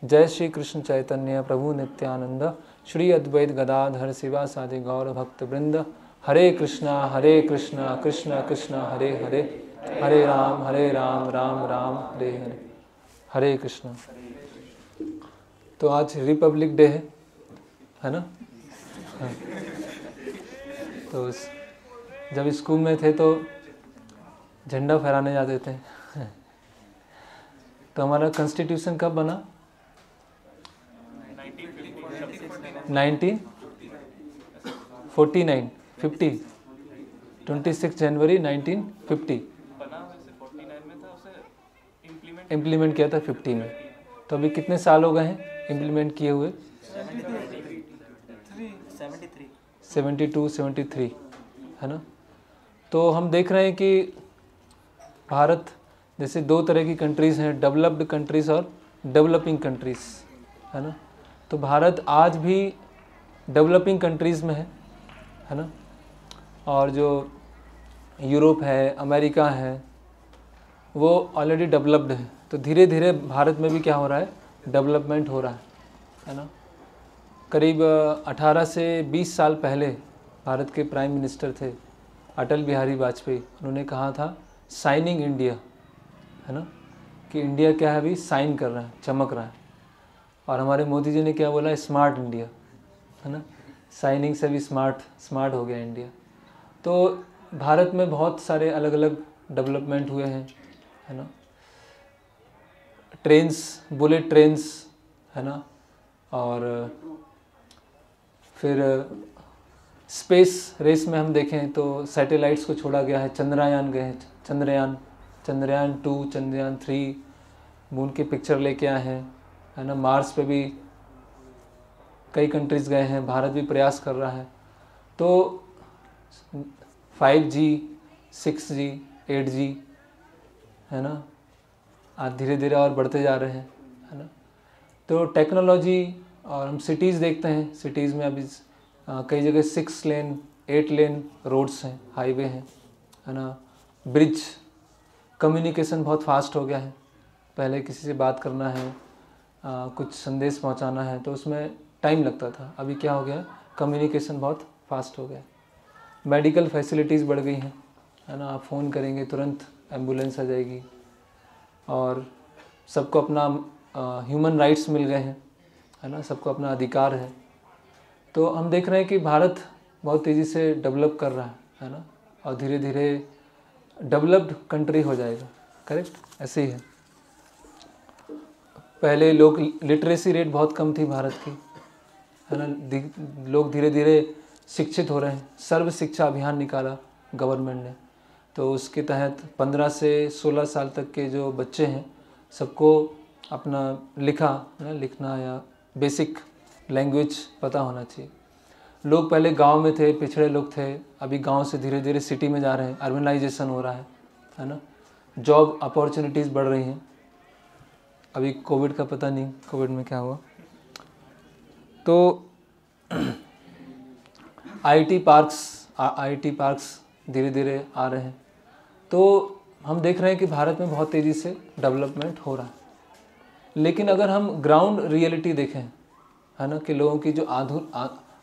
जय श्री कृष्ण चैतन्य प्रभु नित्यानंद, श्री अद्वैत गदाधर शिवासादि गौर भक्त वृंद। हरे कृष्णा कृष्ण कृष्ण हरे हरे, हरे राम राम राम हरे हरे। हरे कृष्णा। तो आज रिपब्लिक डे है ना? हाँ। तो जब स्कूल में थे तो झंडा फहराने जाते थे। तो हमारा कॉन्स्टिट्यूशन कब बना? 1949, 50, 26 जनवरी 1950। इम्प्लीमेंट किया था 50 में। तो अभी कितने साल हो गए हैं इम्प्लीमेंट किए हुए? 72, 73 है ना? तो हम देख रहे हैं कि भारत जैसे दो तरह की कंट्रीज़ हैं, डेवलप्ड कंट्रीज़ और डेवलपिंग कंट्रीज़, है ना? तो भारत आज भी डेवलपिंग कंट्रीज़ में है ना? और जो यूरोप है, अमेरिका है, वो ऑलरेडी डेवलप्ड है। तो धीरे धीरे भारत में भी क्या हो रहा है? डेवलपमेंट हो रहा है ना? करीब 18 से 20 साल पहले भारत के प्राइम मिनिस्टर थे अटल बिहारी वाजपेयी। उन्होंने कहा था शाइनिंग इंडिया, है ना, कि इंडिया क्या है, अभी शाइन कर रहा है, चमक रहा है। और हमारे मोदी जी ने क्या बोला? स्मार्ट इंडिया, है ना? शाइनिंग से भी स्मार्ट हो गया इंडिया। तो भारत में बहुत सारे अलग अलग डेवलपमेंट हुए हैं, है ना? ट्रेन्स, बुलेट ट्रेन्स, है ना? और फिर स्पेस रेस में हम देखें तो सैटेलाइट्स को छोड़ा गया है। चंद्रयान गए हैं, चंद्रयान 2, चंद्रयान 3 मून की पिक्चर लेके आए हैं, है ना? मार्स पे भी कई कंट्रीज़ गए हैं, भारत भी प्रयास कर रहा है। तो 5G, 6G, 8G, है ना, आज धीरे धीरे और बढ़ते जा रहे हैं, है ना? तो टेक्नोलॉजी, और हम सिटीज़ देखते हैं, सिटीज़ में अभी कई जगह 6 लेन 8 लेन रोड्स हैं, हाईवे हैं, है ना? ब्रिज, कम्युनिकेशन बहुत फास्ट हो गया है। पहले किसी से बात करना है, कुछ संदेश पहुंचाना है, तो उसमें टाइम लगता था। अभी क्या हो गया? कम्युनिकेशन बहुत फास्ट हो गया। मेडिकल फैसिलिटीज़ बढ़ गई हैं, है ना? आप फ़ोन करेंगे तुरंत एम्बुलेंस आ जाएगी। और सबको अपना ह्यूमन राइट्स मिल गए हैं, है ना? सबको अपना अधिकार है। तो हम देख रहे हैं कि भारत बहुत तेज़ी से डेवलप कर रहा है ना? और धीरे धीरे डेवलप्ड कंट्री हो जाएगा। करेक्ट, ऐसे ही है। पहले लोग लिटरेसी रेट बहुत कम थी भारत की, है ना? लोग धीरे धीरे शिक्षित हो रहे हैं। सर्व शिक्षा अभियान निकाला गवर्नमेंट ने, तो उसके तहत 15 से 16 साल तक के जो बच्चे हैं सबको अपना लिखना या बेसिक लैंग्वेज पता होना चाहिए। लोग पहले गांव में थे, पिछड़े लोग थे, अभी गांव से धीरे धीरे सिटी में जा रहे हैं, अर्बनाइजेशन हो रहा है ना? जॉब अपॉर्चुनिटीज़ बढ़ रही हैं। अभी कोविड का पता नहीं, कोविड में क्या हुआ। तो आईटी पार्क्स धीरे धीरे आ रहे हैं। तो हम देख रहे हैं कि भारत में बहुत तेज़ी से डेवलपमेंट हो रहा है। लेकिन अगर हम ग्राउंड रियलिटी देखें, है ना, कि लोगों की जो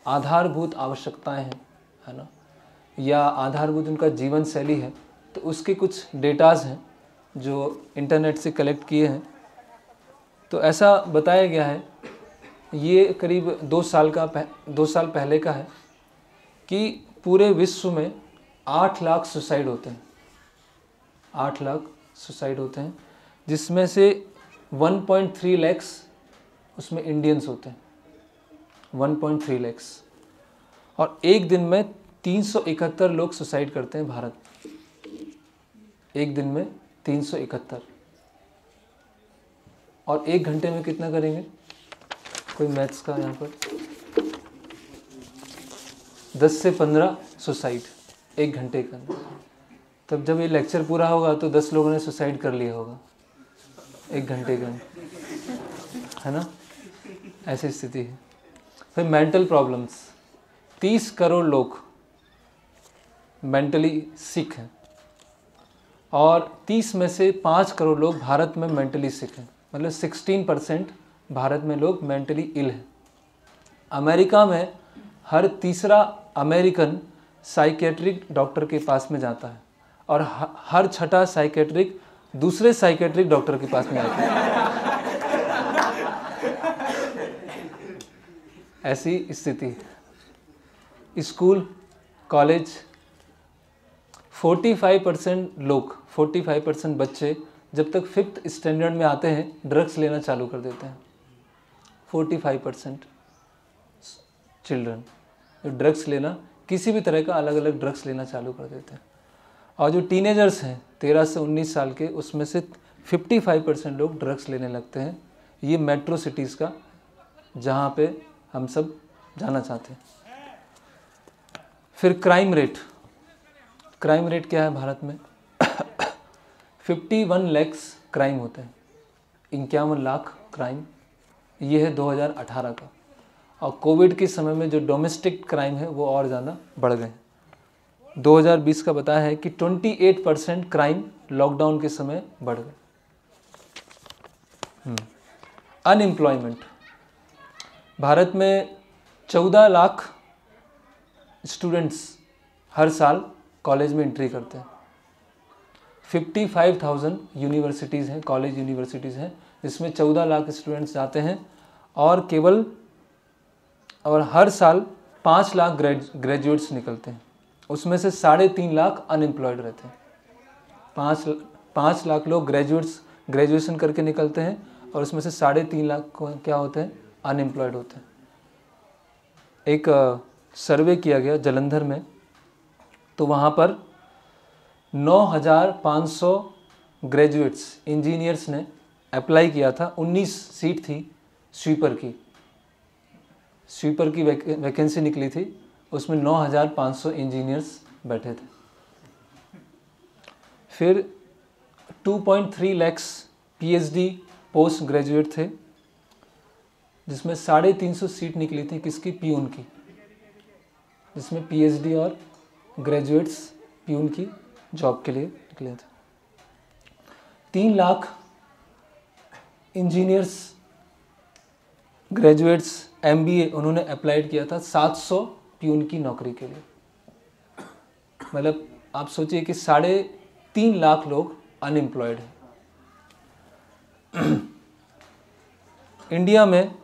आधारभूत आवश्यकताएं हैं, है ना, या आधारभूत उनका जीवन शैली है, तो उसके कुछ डेटाज़ हैं जो इंटरनेट से कलेक्ट किए हैं। तो ऐसा बताया गया है, ये करीब 2 साल पहले का है, कि पूरे विश्व में 8 लाख सुसाइड होते हैं। 8 लाख सुसाइड होते हैं, जिसमें से 1.3 लाख उसमें इंडियंस होते हैं। 1.3 लाख। और एक दिन में 371 लोग सुसाइड करते हैं भारत। एक दिन में 371। और 1 घंटे में कितना करेंगे? कोई मैथ्स का यहाँ पर? 10 से 15 सुसाइड 1 घंटे के अंदर। तब जब ये लेक्चर पूरा होगा तो 10 लोगों ने सुसाइड कर लिया होगा 1 घंटे के अंदर, है ना? ऐसी स्थिति है। फिर मेंटल प्रॉब्लम्स, 30 करोड़ लोग मेंटली सिक हैं, और 30 में से 5 करोड़ लोग भारत में मेंटली सिक हैं। मतलब 16% भारत में लोग मेंटली इल हैं। अमेरिका में हर तीसरा अमेरिकन साइकेट्रिक डॉक्टर के पास में जाता है और हर छठा साइकेट्रिक दूसरे साइकेट्रिक डॉक्टर के पास में जाता है। ऐसी स्थिति है। स्कूल कॉलेज 45% बच्चे जब तक 5th स्टैंडर्ड में आते हैं ड्रग्स लेना चालू कर देते हैं। 45% चिल्ड्रन जो ड्रग्स लेना, किसी भी तरह का अलग अलग ड्रग्स लेना चालू कर देते हैं। और जो टीनेजर्स हैं 13 से 19 साल के, उसमें से 55% लोग ड्रग्स लेने लगते हैं। ये मेट्रो सिटीज़ का जहाँ पे हम सब जाना चाहते हैं। फिर क्राइम रेट क्या है भारत में? 51 लाख क्राइम होते हैं, 51 लाख क्राइम, ये है 2018 का। और कोविड के समय में जो डोमेस्टिक क्राइम है वो और ज़्यादा बढ़ गए। 2020 का बताया है कि 28% क्राइम लॉकडाउन के समय बढ़ गए। अनएम्प्लॉयमेंट भारत में 14 लाख स्टूडेंट्स हर कॉलेज कॉलेज में एंट्री करते हैं। 55,000 यूनिवर्सिटीज़ हैं, कॉलेज यूनिवर्सिटीज़ हैं, जिसमें 14 लाख स्टूडेंट्स जाते हैं और हर साल 5 लाख ग्रेजुएट्स निकलते हैं। उसमें से 3.5 लाख अनएम्प्लॉयड रहते हैं। 5 लाख लोग ग्रेजुएशन करके निकलते हैं और उसमें से 3.5 लाख क्या होते हैं? अनएम्प्लॉयड होते हैं। एक सर्वे किया गया जालंधर में, तो वहाँ पर 9,500 ग्रेजुएट्स इंजीनियर्स ने अप्लाई किया था। 19 सीट थी स्वीपर की वैकेंसी निकली थी, उसमें 9,500 इंजीनियर्स बैठे थे। फिर 2.3 लाख पीएचडी पोस्ट ग्रेजुएट थे, जिसमें 350 सीट निकली थी किसकी? पियून की, जिसमें पीएचडी और ग्रेजुएट्स पियून की जॉब के लिए निकले थे। 3 लाख इंजीनियर्स ग्रेजुएट्स एमबीए उन्होंने अप्लाइड किया था 700 पियून की नौकरी के लिए। मतलब आप सोचिए कि 3.5 लाख लोग अनएम्प्लॉयड हैं। इंडिया में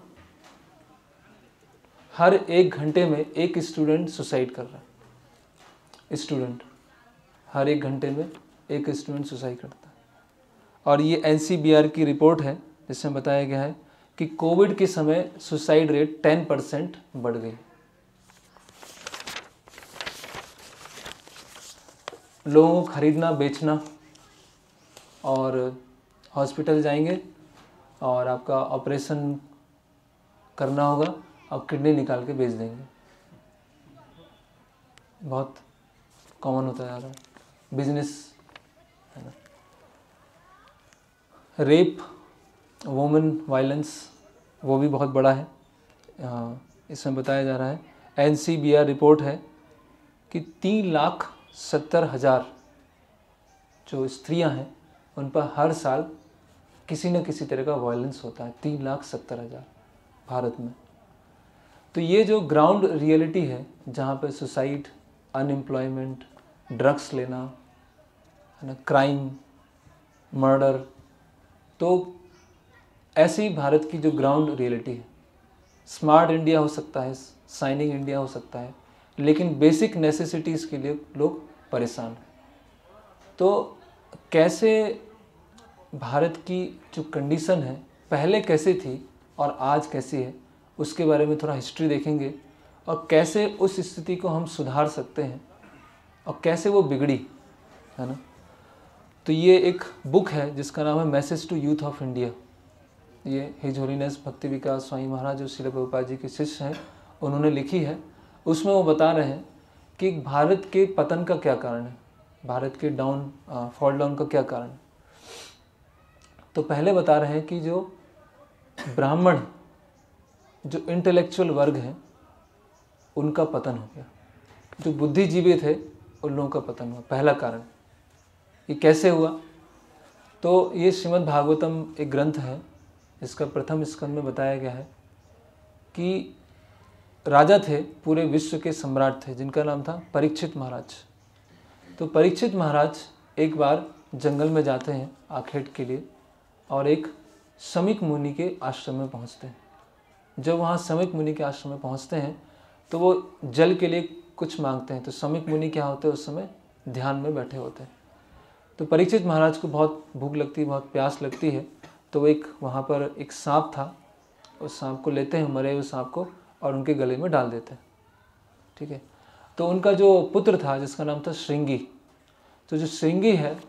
हर 1 घंटे में एक स्टूडेंट सुसाइड कर रहा है। हर 1 घंटे में एक स्टूडेंट सुसाइड करता है। और ये एनसीबीआर की रिपोर्ट है, जिसमें बताया गया है कि कोविड के समय सुसाइड रेट 10% बढ़ गई। लोगों को खरीदना, बेचना, और हॉस्पिटल जाएंगे और आपका ऑपरेशन करना होगा और किडनी निकाल के बेच देंगे। बहुत कॉमन होता जा रहा है, बिजनेस है ना। रेप, वुमेन वायलेंस, वो भी बहुत बड़ा है। इसमें बताया जा रहा है, एनसीबीआर रिपोर्ट है कि 3,70,000 जो स्त्रियां हैं उन पर हर साल किसी न किसी तरह का वायलेंस होता है। 3,70,000 भारत में। तो ये जो ग्राउंड रियलिटी है, जहाँ पे सुसाइड, अनएम्प्लॉयमेंट, ड्रग्स लेना, है ना, क्राइम, मर्डर, तो ऐसे ही भारत की जो ग्राउंड रियलिटी है। स्मार्ट इंडिया हो सकता है, शाइनिंग इंडिया हो सकता है, लेकिन बेसिक नेसेसिटीज़ के लिए लोग परेशान हैं। तो कैसे भारत की जो कंडीशन है पहले कैसे थी और आज कैसी है, उसके बारे में थोड़ा हिस्ट्री देखेंगे और कैसे उस स्थिति को हम सुधार सकते हैं और कैसे वो बिगड़ी, है ना। तो ये एक बुक है जिसका नाम है message to youth of India. ये हिज होलीनेस भक्ति विकास स्वामी महाराज जो श्रील प्रभुपाद जी के शिष्य हैं, उन्होंने लिखी है। उसमें वो बता रहे हैं कि भारत के पतन का क्या कारण है, भारत के फॉल डाउन का क्या कारण है। तो पहले बता रहे हैं कि जो ब्राह्मण, जो इंटेलेक्चुअल वर्ग है, उनका पतन हो गया। जो बुद्धिजीवी थे उन लोगों का पतन हुआ, पहला कारण। ये कैसे हुआ? तो ये श्रीमद् भागवतम एक ग्रंथ है, इसका प्रथम स्कंद में बताया गया है कि राजा थे, पूरे विश्व के सम्राट थे, जिनका नाम था परीक्षित महाराज। तो परीक्षित महाराज एक बार जंगल में जाते हैं आखेट के लिए और एक शमीक मुनि के आश्रम में पहुंचते हैं। जब वहाँ शमीक मुनि के आश्रम में पहुंचते हैं तो वो जल के लिए कुछ मांगते हैं। तो शमीक मुनि क्या होते हैं, उस समय ध्यान में बैठे होते हैं। तो परीक्षित महाराज को बहुत भूख लगती है, बहुत प्यास लगती है। तो वो वहाँ पर एक सांप था, उस सांप को लेते हैं, मरे हुए सांप को, और उनके गले में डाल देते हैं। ठीक है। तो उनका जो पुत्र था जिसका नाम था श्रृंगी, तो जो श्रृंगी है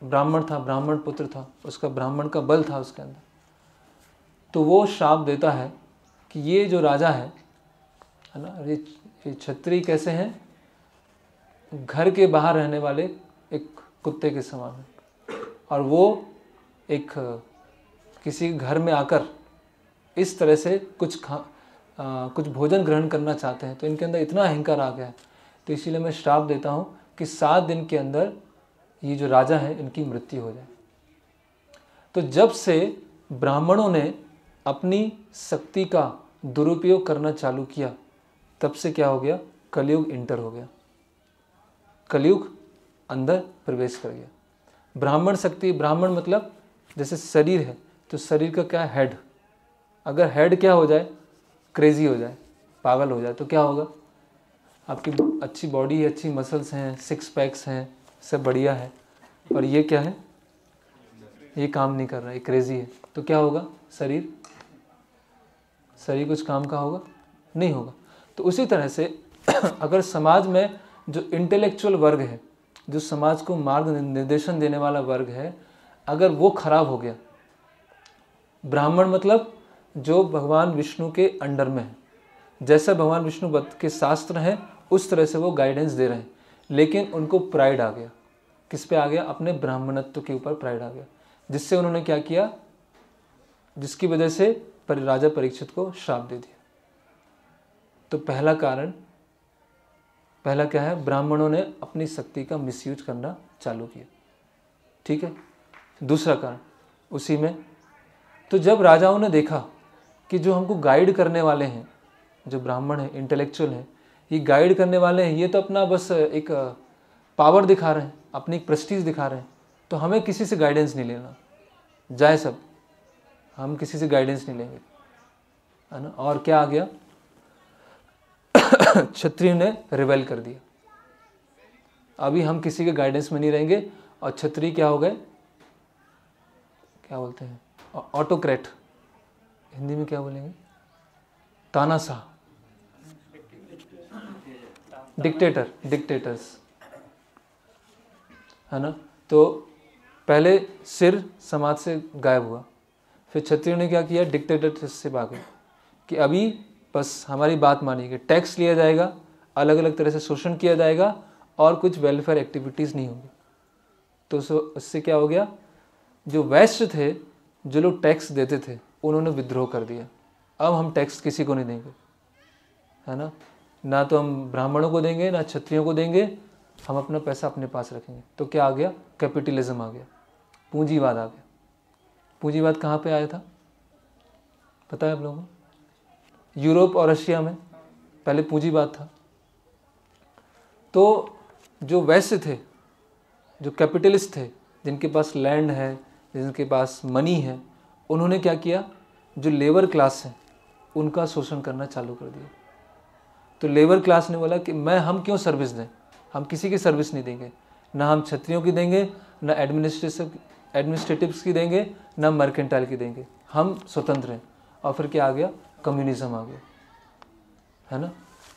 ब्राह्मण था, ब्राह्मण पुत्र था, उसका ब्राह्मण का बल था उसके अंदर। तो वो श्राप देता है कि ये जो राजा है ना, ये क्षत्रिय कैसे हैं, घर के बाहर रहने वाले एक कुत्ते के समान है, और वो एक किसी घर में आकर इस तरह से कुछ भोजन ग्रहण करना चाहते हैं। तो इनके अंदर इतना अहंकार आ गया है। तो इसीलिए मैं श्राप देता हूँ कि 7 दिन के अंदर ये जो राजा है इनकी मृत्यु हो जाए। तो जब से ब्राह्मणों ने अपनी शक्ति का दुरुपयोग करना चालू किया, तब से क्या हो गया, कलयुग इंटर हो गया, कलयुग अंदर प्रवेश कर गया। ब्राह्मण शक्ति, ब्राह्मण मतलब जैसे शरीर है, तो शरीर का क्या है, हेड। अगर हेड क्या हो जाए, क्रेजी हो जाए, पागल हो जाए, तो क्या होगा, आपकी अच्छी बॉडी है, अच्छी मसल्स हैं, 6 पैक्स हैं, सब बढ़िया है, और ये क्या है, ये काम नहीं कर रहा है, क्रेजी है, तो क्या होगा, शरीर कुछ काम का होगा, नहीं होगा। तो उसी तरह से अगर समाज में जो इंटेलेक्चुअल वर्ग है, जो समाज को मार्ग निर्देशन देने वाला वर्ग है, अगर वो खराब हो गया, ब्राह्मण मतलब जो भगवान विष्णु के अंडर में है, जैसा भगवान विष्णु के शास्त्र हैं उस तरह से वो गाइडेंस दे रहे हैं, लेकिन उनको प्राइड आ गया। किस पे आ गया, अपने ब्राह्मणत्व के ऊपर प्राइड आ गया, जिससे उन्होंने क्या किया, जिसकी वजह से राजा परीक्षित को श्राप दे दिया। तो पहला क्या है, ब्राह्मणों ने अपनी शक्ति का मिसयूज करना चालू किया। ठीक है। दूसरा कारण उसी में, तो जब राजाओं ने देखा कि जो हमको गाइड करने वाले हैं, जो ब्राह्मण हैं, इंटेलेक्चुअल हैं, ये गाइड करने वाले हैं, ये तो अपना बस एक पावर दिखा रहे हैं, अपनी एक प्रेस्टीज दिखा रहे हैं, तो हमें किसी से गाइडेंस नहीं लेना, जाए सब, हम किसी से गाइडेंस नहीं लेंगे, है ना। और क्या आ गया, क्षत्रिय ने रिबेल कर दिया, अभी हम किसी के गाइडेंस में नहीं रहेंगे, और क्षत्रिय क्या हो गए, क्या बोलते हैं, ऑटोक्रेट, हिंदी में क्या बोलेंगे, तानाशाह, डिक्टेटर्स, है ना। तो पहले सिर समाज से गायब हुआ, फिर क्षत्रियों ने क्या किया, डिक्टेटर से भागे कि अभी बस हमारी बात मानिएगा, टैक्स लिया जाएगा, अलग अलग तरह से शोषण किया जाएगा, और कुछ वेलफेयर एक्टिविटीज़ नहीं होगी। तो उससे क्या हो गया, जो वैश्य थे, जो लोग टैक्स देते थे, उन्होंने विद्रोह कर दिया, अब हम टैक्स किसी को नहीं देंगे, है ना, ना तो हम ब्राह्मणों को देंगे, ना क्षत्रियों को देंगे, हम अपना पैसा अपने पास रखेंगे। तो क्या आ गया, कैपिटलिज्म आ गया, पूंजीवाद आ गया। पूंजीवाद कहाँ पे आया था, पता है आप लोगों को, यूरोप और रशिया में पहले पूंजीवाद था। तो जो वैश्य थे, जो कैपिटलिस्ट थे, जिनके पास लैंड है, जिनके पास मनी है, उन्होंने क्या किया, जो लेबर क्लास है उनका शोषण करना चालू कर दिया। तो लेबर क्लास ने बोला कि हम क्यों सर्विस दें, हम किसी की सर्विस नहीं देंगे, ना हम क्षत्रियों की देंगे, ना एडमिनिस्ट्रेटिव्स की देंगे, ना मर्केंटाइल की देंगे, हम स्वतंत्र हैं। और फिर क्या आ गया, कम्युनिज्म आ गया, है ना।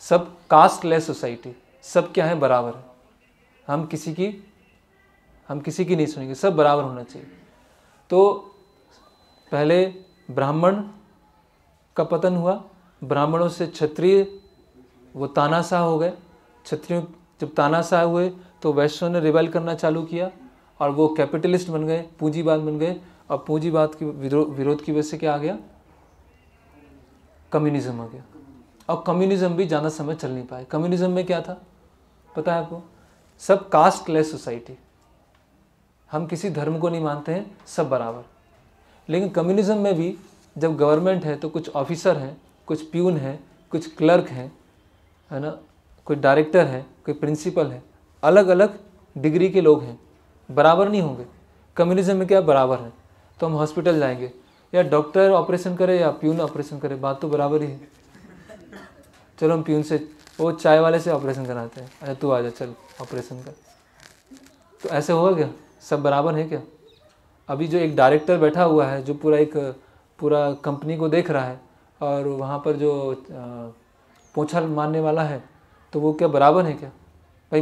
सब कास्टलेस सोसाइटी, सब क्या है, बराबर है, हम किसी की नहीं सुनेंगे, सब बराबर होना चाहिए। तो पहले ब्राह्मण का पतन हुआ, ब्राह्मणों से क्षत्रिय वो तानाशाह हो गए, क्षत्रियों जब तानाशाह हुए तो वैश्यों ने रिबेल करना चालू किया, और वो कैपिटलिस्ट बन गए, पूंजीवाद बन गए, और पूंजीवाद की विरोध की वजह से क्या आ गया, कम्युनिज्म आ गया। और कम्युनिज्म भी ज़्यादा समय चल नहीं पाए। कम्युनिज्म में क्या था पता है आपको, सब कास्टलेस सोसाइटी, हम किसी धर्म को नहीं मानते हैं, सब बराबर। लेकिन कम्युनिज्म में भी जब गवर्नमेंट है तो कुछ ऑफिसर हैं, कुछ प्यून हैं, कुछ क्लर्क हैं, है ना, कोई डायरेक्टर है, कोई प्रिंसिपल है, अलग अलग डिग्री के लोग हैं, बराबर नहीं होंगे। कम्युनिज्म में क्या बराबर है, तो हम हॉस्पिटल जाएंगे, या डॉक्टर ऑपरेशन करे या प्यून ऑपरेशन करे, बात तो बराबर ही है। चलो हम प्यून से, वो चाय वाले से ऑपरेशन कराते हैं, अरे तू आजा चल ऑपरेशन कर, तो ऐसे होगा क्या? सब बराबर है क्या? अभी जो एक डायरेक्टर बैठा हुआ है जो पूरा कंपनी को देख रहा है, और वहाँ पर जो पोछा मारने वाला है, तो वो क्या बराबर है क्या? भाई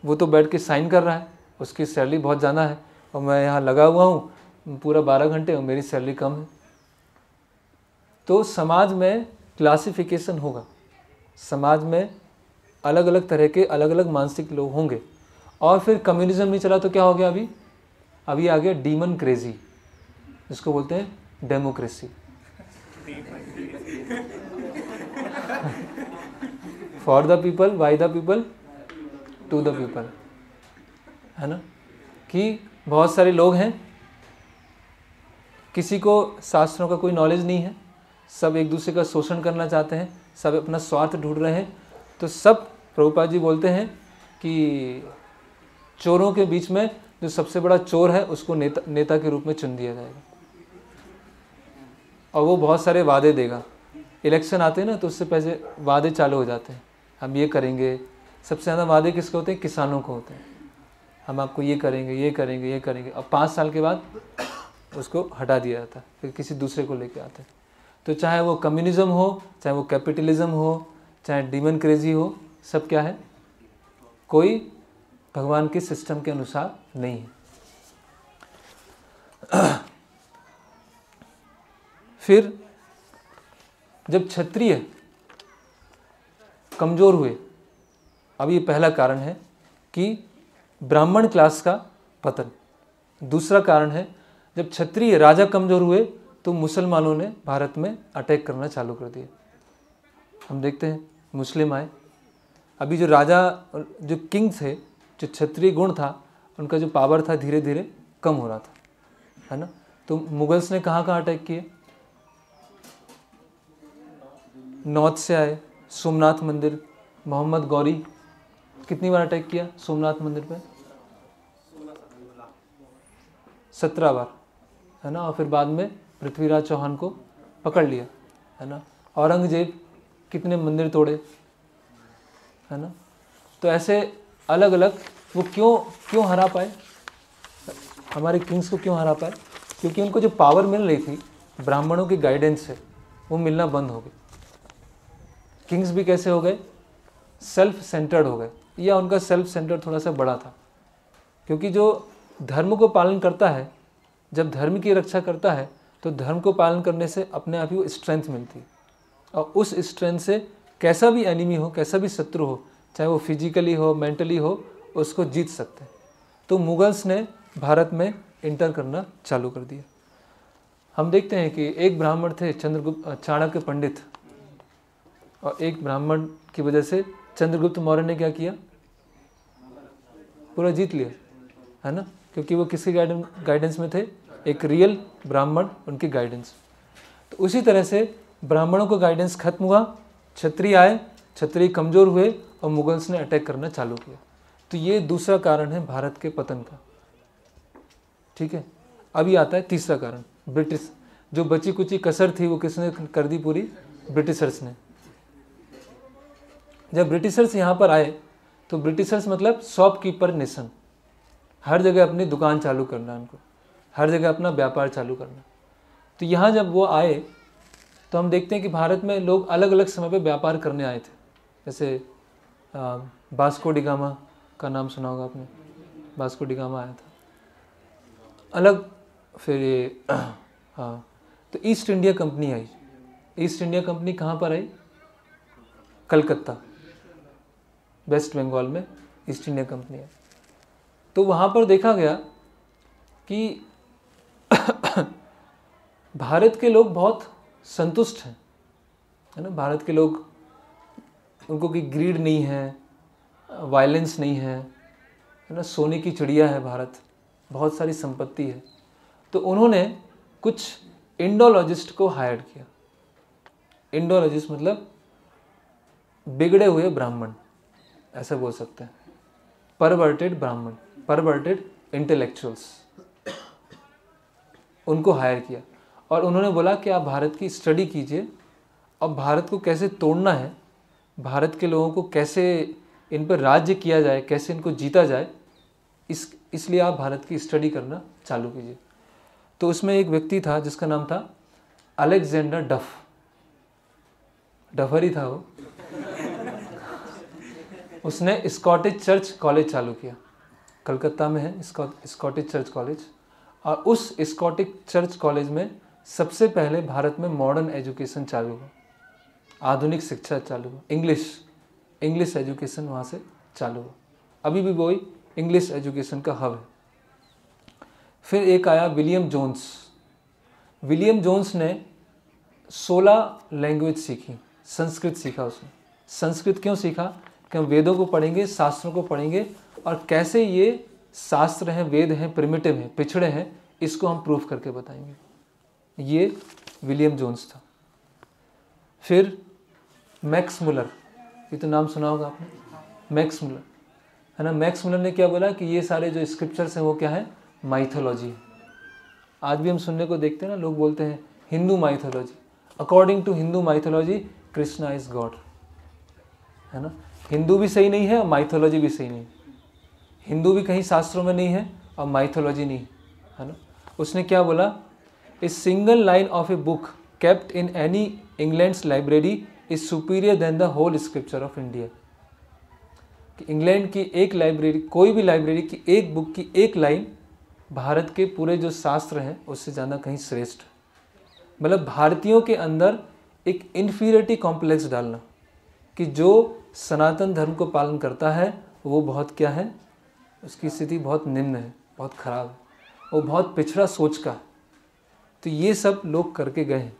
वो तो बैठ के साइन कर रहा है, उसकी सैलरी बहुत ज़्यादा है, और मैं यहाँ लगा हुआ हूँ पूरा 12 घंटे और मेरी सैलरी कम है। तो समाज में क्लासिफिकेशन होगा, समाज में अलग अलग तरह के अलग अलग मानसिक लोग होंगे। और फिर कम्युनिज्म नहीं चला तो क्या हो गया? अभी आ गया डीमन क्रेजी, जिसको बोलते हैं democracy. For the people, by the people, to the people, है ना, कि बहुत सारे लोग हैं, किसी को शास्त्रों का कोई नॉलेज नहीं है, सब एक दूसरे का शोषण करना चाहते हैं, सब अपना स्वार्थ ढूंढ रहे हैं। तो सब, प्रभुपाद जी बोलते हैं कि चोरों के बीच में जो सबसे बड़ा चोर है उसको नेता के रूप में चुन दिया जाएगा, और वो बहुत सारे वादे देगा। इलेक्शन आते हैं ना, तो उससे पहले वादे चालू हो जाते हैं, हम ये करेंगे। सबसे ज़्यादा वादे किसके होते हैं? किसानों को होते हैं, हम आपको ये करेंगे, ये करेंगे, ये करेंगे। अब 5 साल के बाद उसको हटा दिया जाता है, फिर किसी दूसरे को लेके आते हैं। तो चाहे वो कम्युनिज्म हो, चाहे वो कैपिटलिज्म हो, चाहे डीमन क्रेजी हो, सब क्या है? कोई भगवान के सिस्टम के अनुसार नहीं है। फिर जब क्षत्रिय कमजोर हुए, अब ये पहला कारण है कि ब्राह्मण क्लास का पतन। दूसरा कारण है, जब क्षत्रिय राजा कमजोर हुए तो मुसलमानों ने भारत में अटैक करना चालू कर दिया। हम देखते हैं मुस्लिम आए, अभी जो राजा, जो किंग थे, जो क्षत्रिय गुण था, उनका जो पावर था धीरे धीरे कम हो रहा था, है ना। तो मुगल्स ने कहाँ कहाँ अटैक किए? नॉर्थ से आए, सोमनाथ मंदिर, मोहम्मद गौरी कितनी बार अटैक किया सोमनाथ मंदिर पे? 17 बार, है ना। और फिर बाद में पृथ्वीराज चौहान को पकड़ लिया, है ना। औरंगजेब कितने मंदिर तोड़े, है ना। तो ऐसे अलग अलग, वो क्यों हरा पाए, हमारे किंग्स को क्यों हरा पाए? क्योंकि उनको जो पावर मिल रही थी ब्राह्मणों की गाइडेंस से, वो मिलना बंद हो गई। किंग्स भी कैसे हो गए? सेल्फ सेंटर्ड हो गए, या उनका सेल्फ सेंटर्ड थोड़ा सा बड़ा था। क्योंकि जो धर्म को पालन करता है, जब धर्म की रक्षा करता है, तो धर्म को पालन करने से अपने आप ही वो स्ट्रेंथ मिलती है, और उस स्ट्रेंथ से कैसा भी एनिमी हो, कैसा भी शत्रु हो, चाहे वो फिजिकली हो, मेंटली हो, उसको जीत सकते हैं। तो मुगल्स ने भारत में इंटर करना चालू कर दिया। हम देखते हैं कि एक ब्राह्मण थे चाणक्य पंडित, और एक ब्राह्मण की वजह से चंद्रगुप्त मौर्य ने क्या किया? पूरा जीत लिया, है ना। क्योंकि वो किसके गाइडेंस में थे? एक रियल ब्राह्मण, उनकी गाइडेंस। तो उसी तरह से ब्राह्मणों का गाइडेंस खत्म हुआ, क्षत्रिय आए, क्षत्रिय कमजोर हुए, और मुगल्स ने अटैक करना चालू किया। तो ये दूसरा कारण है भारत के पतन का, ठीक है। अभी आता है तीसरा कारण, ब्रिटिश। जो बची कुची कसर थी वो किसने कर दी पूरी? ब्रिटिशर्स ने। जब ब्रिटिशर्स यहाँ पर आए, तो ब्रिटिशर्स मतलब शॉपकीपर नेशन, हर जगह अपनी दुकान चालू करना, उनको हर जगह अपना व्यापार चालू करना। तो यहाँ जब वो आए, तो हम देखते हैं कि भारत में लोग अलग अलग समय पे व्यापार करने आए थे। जैसे वास्को डी गामा का नाम सुना होगा आपने, वास्को डी गामा आया था अलग। फिर ये हाँ, तो ईस्ट इंडिया कंपनी आई। ईस्ट इंडिया कंपनी कहाँ पर आई? कलकत्ता, वेस्ट बंगाल में ईस्ट इंडिया कंपनी आई। तो वहाँ पर देखा गया कि भारत के लोग बहुत संतुष्ट हैं, है ना। भारत के लोग, उनको कोई ग्रीड नहीं है, वायलेंस नहीं है ना, सोने की चिड़िया है भारत, बहुत सारी संपत्ति है। तो उन्होंने कुछ इंडोलॉजिस्ट को हायर किया। इंडोलॉजिस्ट मतलब बिगड़े हुए ब्राह्मण, ऐसा बोल सकते हैं। परवर्टेड ब्राह्मण, परवर्टेड इंटेलेक्चुअल्स, उनको हायर किया और उन्होंने बोला कि आप भारत की स्टडी कीजिए और भारत को कैसे तोड़ना है, भारत के लोगों को कैसे इन पर राज्य किया जाए, कैसे इनको जीता जाए, इसलिए आप भारत की स्टडी करना चालू कीजिए। तो उसमें एक व्यक्ति था जिसका नाम था अलेक्जेंडर डफ, डफर ही था वो। उसने स्कॉटिश चर्च कॉलेज चालू किया, कलकत्ता में है स्कॉटिश चर्च कॉलेज। और उस स्कॉटिश चर्च कॉलेज में सबसे पहले भारत में मॉडर्न एजुकेशन चालू हुआ, आधुनिक शिक्षा चालू हुआ, इंग्लिश एजुकेशन वहाँ से चालू हुआ। अभी भी वही इंग्लिश एजुकेशन का हब है। फिर एक आया विलियम जोन्स। विलियम जोन्स ने 16 लैंग्वेज सीखी, संस्कृत सीखा उसने। संस्कृत क्यों सीखा? कि हम वेदों को पढ़ेंगे, शास्त्रों को पढ़ेंगे और कैसे ये शास्त्र हैं, वेद हैं, प्रिमिटिव हैं, पिछड़े हैं, इसको हम प्रूफ करके बताएंगे। ये विलियम जोन्स था। फिर मैक्स मुलर, ये तो नाम सुना होगा आपने, मैक्स मुलर, है ना। मैक्स मुलर ने क्या बोला कि ये सारे जो स्क्रिप्चर्स हैं वो क्या है? माइथोलॉजी है। आज भी हम सुनने को देखते हैं ना, लोग बोलते हैं Hindu mythology. According to Hindu mythology Krishna is god, है ना। हिंदू भी सही नहीं है और माइथोलॉजी भी सही नहीं। हिंदू भी कहीं शास्त्रों में नहीं है और माइथोलॉजी नहीं, है ना। उसने क्या बोला? A single line of a book kept in any England's library is superior than the whole scripture of India. कि इंग्लैंड की एक लाइब्रेरी, कोई भी लाइब्रेरी की एक बुक की एक लाइन भारत के पूरे जो शास्त्र हैं उससे ज़्यादा कहीं श्रेष्ठ। मतलब भारतीयों के अंदर एक इन्फीरियरिटी कॉम्प्लेक्स डालना कि जो सनातन धर्म को पालन करता है वो बहुत क्या है, उसकी स्थिति बहुत निम्न है, बहुत खराब है, वो बहुत पिछड़ा सोच का है। तो ये सब लोग करके गए हैं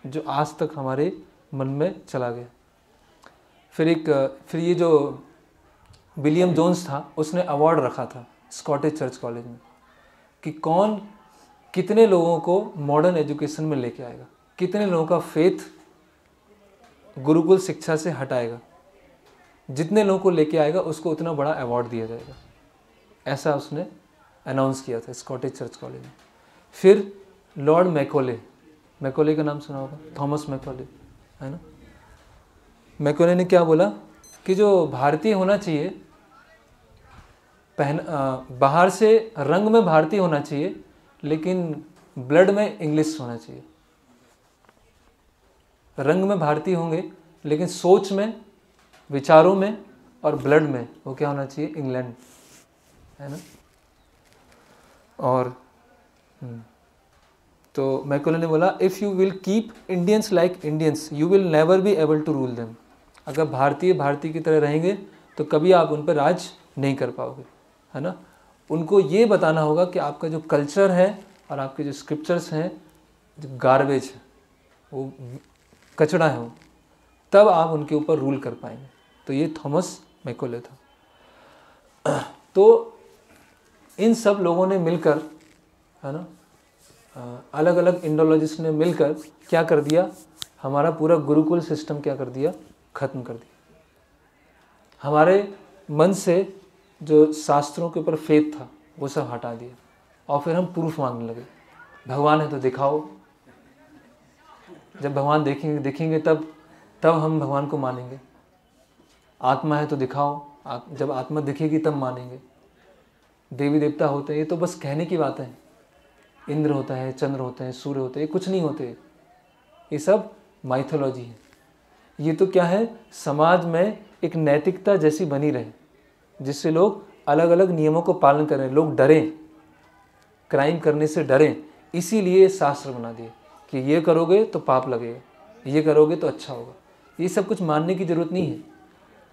जो आज तक हमारे मन में चला गया। फिर ये जो विलियम जोन्स था उसने अवार्ड रखा था स्कॉटिश चर्च कॉलेज में कि कौन कितने लोगों को मॉडर्न एजुकेशन में लेके आएगा, कितने लोगों का फेथ गुरुकुल शिक्षा से हटाएगा। जितने लोगों को लेके आएगा उसको उतना बड़ा अवार्ड दिया जाएगा, ऐसा उसने अनाउंस किया था स्कॉटिश चर्च कॉलेज में। फिर लॉर्ड मैकोले, मैकोले का नाम सुना होगा, थॉमस मैकोले, है ना। मैकोले ने क्या बोला कि जो भारतीय होना चाहिए, बाहर से रंग में भारतीय होना चाहिए लेकिन ब्लड में इंग्लिश होना चाहिए। रंग में भारतीय होंगे लेकिन सोच में, विचारों में और ब्लड में वो क्या होना चाहिए? इंग्लैंड, है ना। और तो मैकोले ने बोला if you will keep Indians like Indians you will never be able to rule them. अगर भारतीय भारतीय की तरह रहेंगे तो कभी आप उन पर राज नहीं कर पाओगे, है ना। उनको ये बताना होगा कि आपका जो कल्चर है और आपके जो स्क्रिप्चर्स हैं जो गार्बेज है, वो कचड़ा है, वो तब आप उनके ऊपर रूल कर पाएंगे। तो ये थॉमस मैकोले था। तो इन सब लोगों ने मिलकर, है ना, अलग अलग इंडोलॉजिस्ट ने मिलकर क्या कर दिया? हमारा पूरा गुरुकुल सिस्टम क्या कर दिया? खत्म कर दिया। हमारे मन से जो शास्त्रों के ऊपर फेथ था वो सब हटा दिया और फिर हम प्रूफ मांगने लगे। भगवान है तो दिखाओ, जब भगवान देखेंगे तब हम भगवान को मानेंगे। आत्मा है तो दिखाओ, जब आत्मा दिखेगी तब मानेंगे। देवी देवता होते हैं, ये तो बस कहने की बात है। इंद्र होता है, चंद्र होते हैं, सूर्य होते हैं, कुछ नहीं होते, ये सब माइथोलॉजी है। ये तो क्या है? समाज में एक नैतिकता जैसी बनी रहे जिससे लोग अलग अलग नियमों को पालन करें, लोग डरें, क्राइम करने से डरें। इसीलिए शास्त्र बना दिए कि ये करोगे तो पाप लगेगा, ये करोगे तो अच्छा होगा। ये सब कुछ मानने की ज़रूरत नहीं है।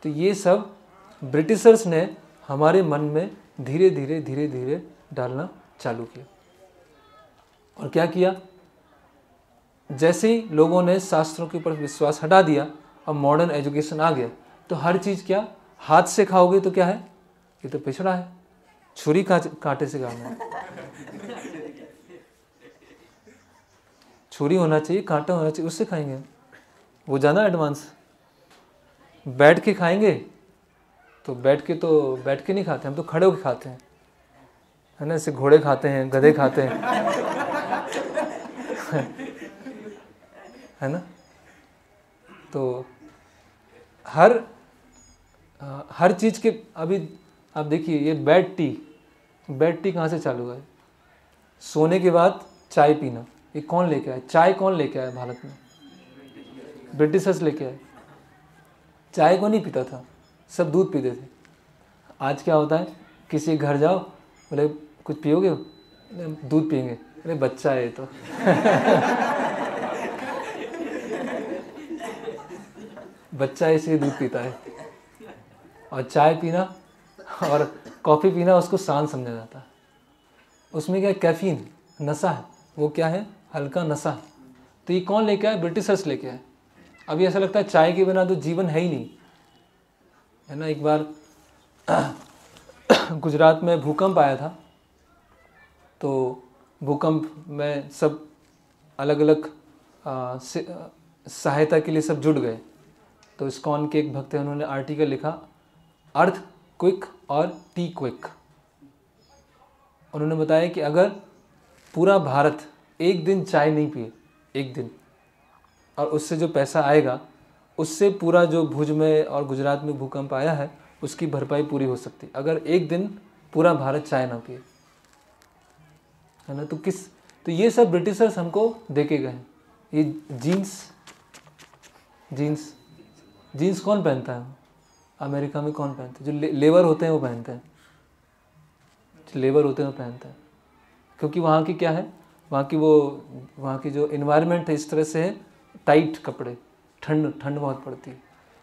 तो ये सब ब्रिटिशर्स ने हमारे मन में धीरे धीरे धीरे धीरे डालना चालू किया। और क्या किया? जैसे ही लोगों ने शास्त्रों के ऊपर विश्वास हटा दिया और मॉडर्न एजुकेशन आ गया, तो हर चीज़ क्या हाथ से खाओगे तो क्या है? ये तो पिछड़ा है, छुरी कांटे से खाना है। छुरी होना चाहिए, कांटा होना चाहिए, उससे खाएंगे। वो ज़्यादा एडवांस। बैठ के खाएंगे तो बैठ के नहीं खाते, हम तो खड़े होके खाते हैं, है ना। ऐसे घोड़े खाते हैं, गधे खाते हैं है ना। तो हर चीज़ के, अभी आप देखिए ये बेड टी कहाँ से चालू है? सोने के बाद चाय पीना, ये कौन लेके आया? चाय कौन लेके आया भारत में? ब्रिटिशर्स लेके आए। चाय को नहीं पीता था, सब दूध पीते थे। आज क्या होता है, किसी घर जाओ, बोले कुछ पियोगे? दूध पियेंगे। अरे बच्चा है ये तो बच्चा इसलिए दूध पीता है। और चाय पीना और कॉफ़ी पीना उसको शान समझा जाता है। उसमें क्या है? कैफीन, नशा है। वो क्या है? हल्का नशा है। तो ये कौन लेके आए? ब्रिटिशर्स लेके आए। अभी ऐसा लगता है चाय के बिना तो जीवन है ही नहीं, है ना। एक बार गुजरात में भूकंप आया था, तो भूकंप में सब अलग अलग सहायता के लिए सब जुट गए। तो इस्कॉन के एक भक्त हैं, उन्होंने आर्टिकल लिखा, अर्थ क्विक और टी क्विक। उन्होंने बताया कि अगर पूरा भारत एक दिन चाय नहीं पिए, एक दिन, और उससे जो पैसा आएगा उससे पूरा जो भुज में और गुजरात में भूकंप आया है उसकी भरपाई पूरी हो सकती, अगर एक दिन पूरा भारत चाय ना पिए, है ना। तो ये सब ब्रिटिशर्स हमको दे के गए। ये जीन्स कौन पहनता है? अमेरिका में कौन पहनता है? जो लेबर होते हैं वो पहनते हैं, जो लेबर होते हैं वो पहनते हैं। क्योंकि वहाँ की क्या है, वहाँ की जो इन्वायरमेंट है इस तरह से है, टाइट कपड़े, ठंड बहुत पड़ती है।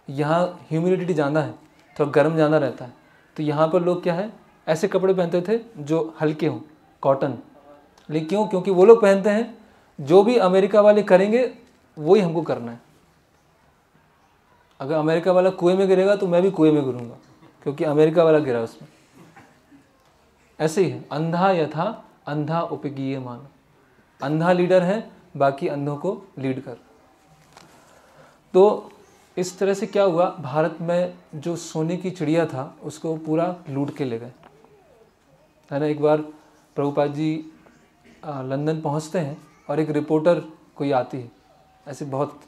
यहाँ ह्यूमिडिटी ज़्यादा है, थोड़ा गर्म ज़्यादा रहता है। तो यहाँ पर लोग क्या है, ऐसे कपड़े पहनते थे जो हल्के हों, कॉटन। लेकिन क्यों? क्योंकि वो लोग पहनते हैं जो भी अमेरिका वाले करेंगे वही हमको करना है। अगर अमेरिका वाला कुएं में गिरेगा तो मैं भी कुएं में गिरूंगा, क्योंकि अमेरिका वाला गिरा उसमें। ऐसे ही है, अंधा यथा अंधा उपगीय मान। अंधा लीडर है, बाकी अंधों को लीड कर। तो इस तरह से क्या हुआ, भारत में जो सोने की चिड़िया था उसको पूरा लूट के ले गए, है ना। एक बार प्रभुपाद जी लंदन पहुंचते हैं और एक रिपोर्टर कोई आती है, ऐसे बहुत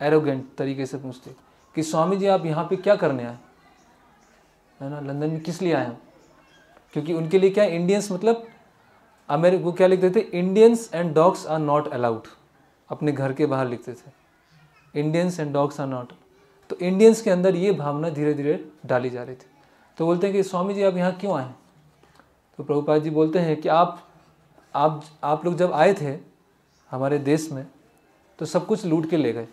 एरोगेंट तरीके से पूछती है कि स्वामी जी आप यहाँ पे क्या करने आए, है ना, लंदन में किस लिए आए हैं? क्योंकि उनके लिए क्या, इंडियंस मतलब वो क्या लिखते थे, Indians and dogs are not allowed. अपने घर के बाहर लिखते थे, Indians and dogs are not. तो इंडियंस के अंदर ये भावना धीरे धीरे डाली जा रही थी। तो बोलते हैं कि स्वामी जी आप यहाँ क्यों आए? तो प्रभुपाद जी बोलते हैं कि आप लोग जब आए थे हमारे देश में तो सब कुछ लूट के ले गए,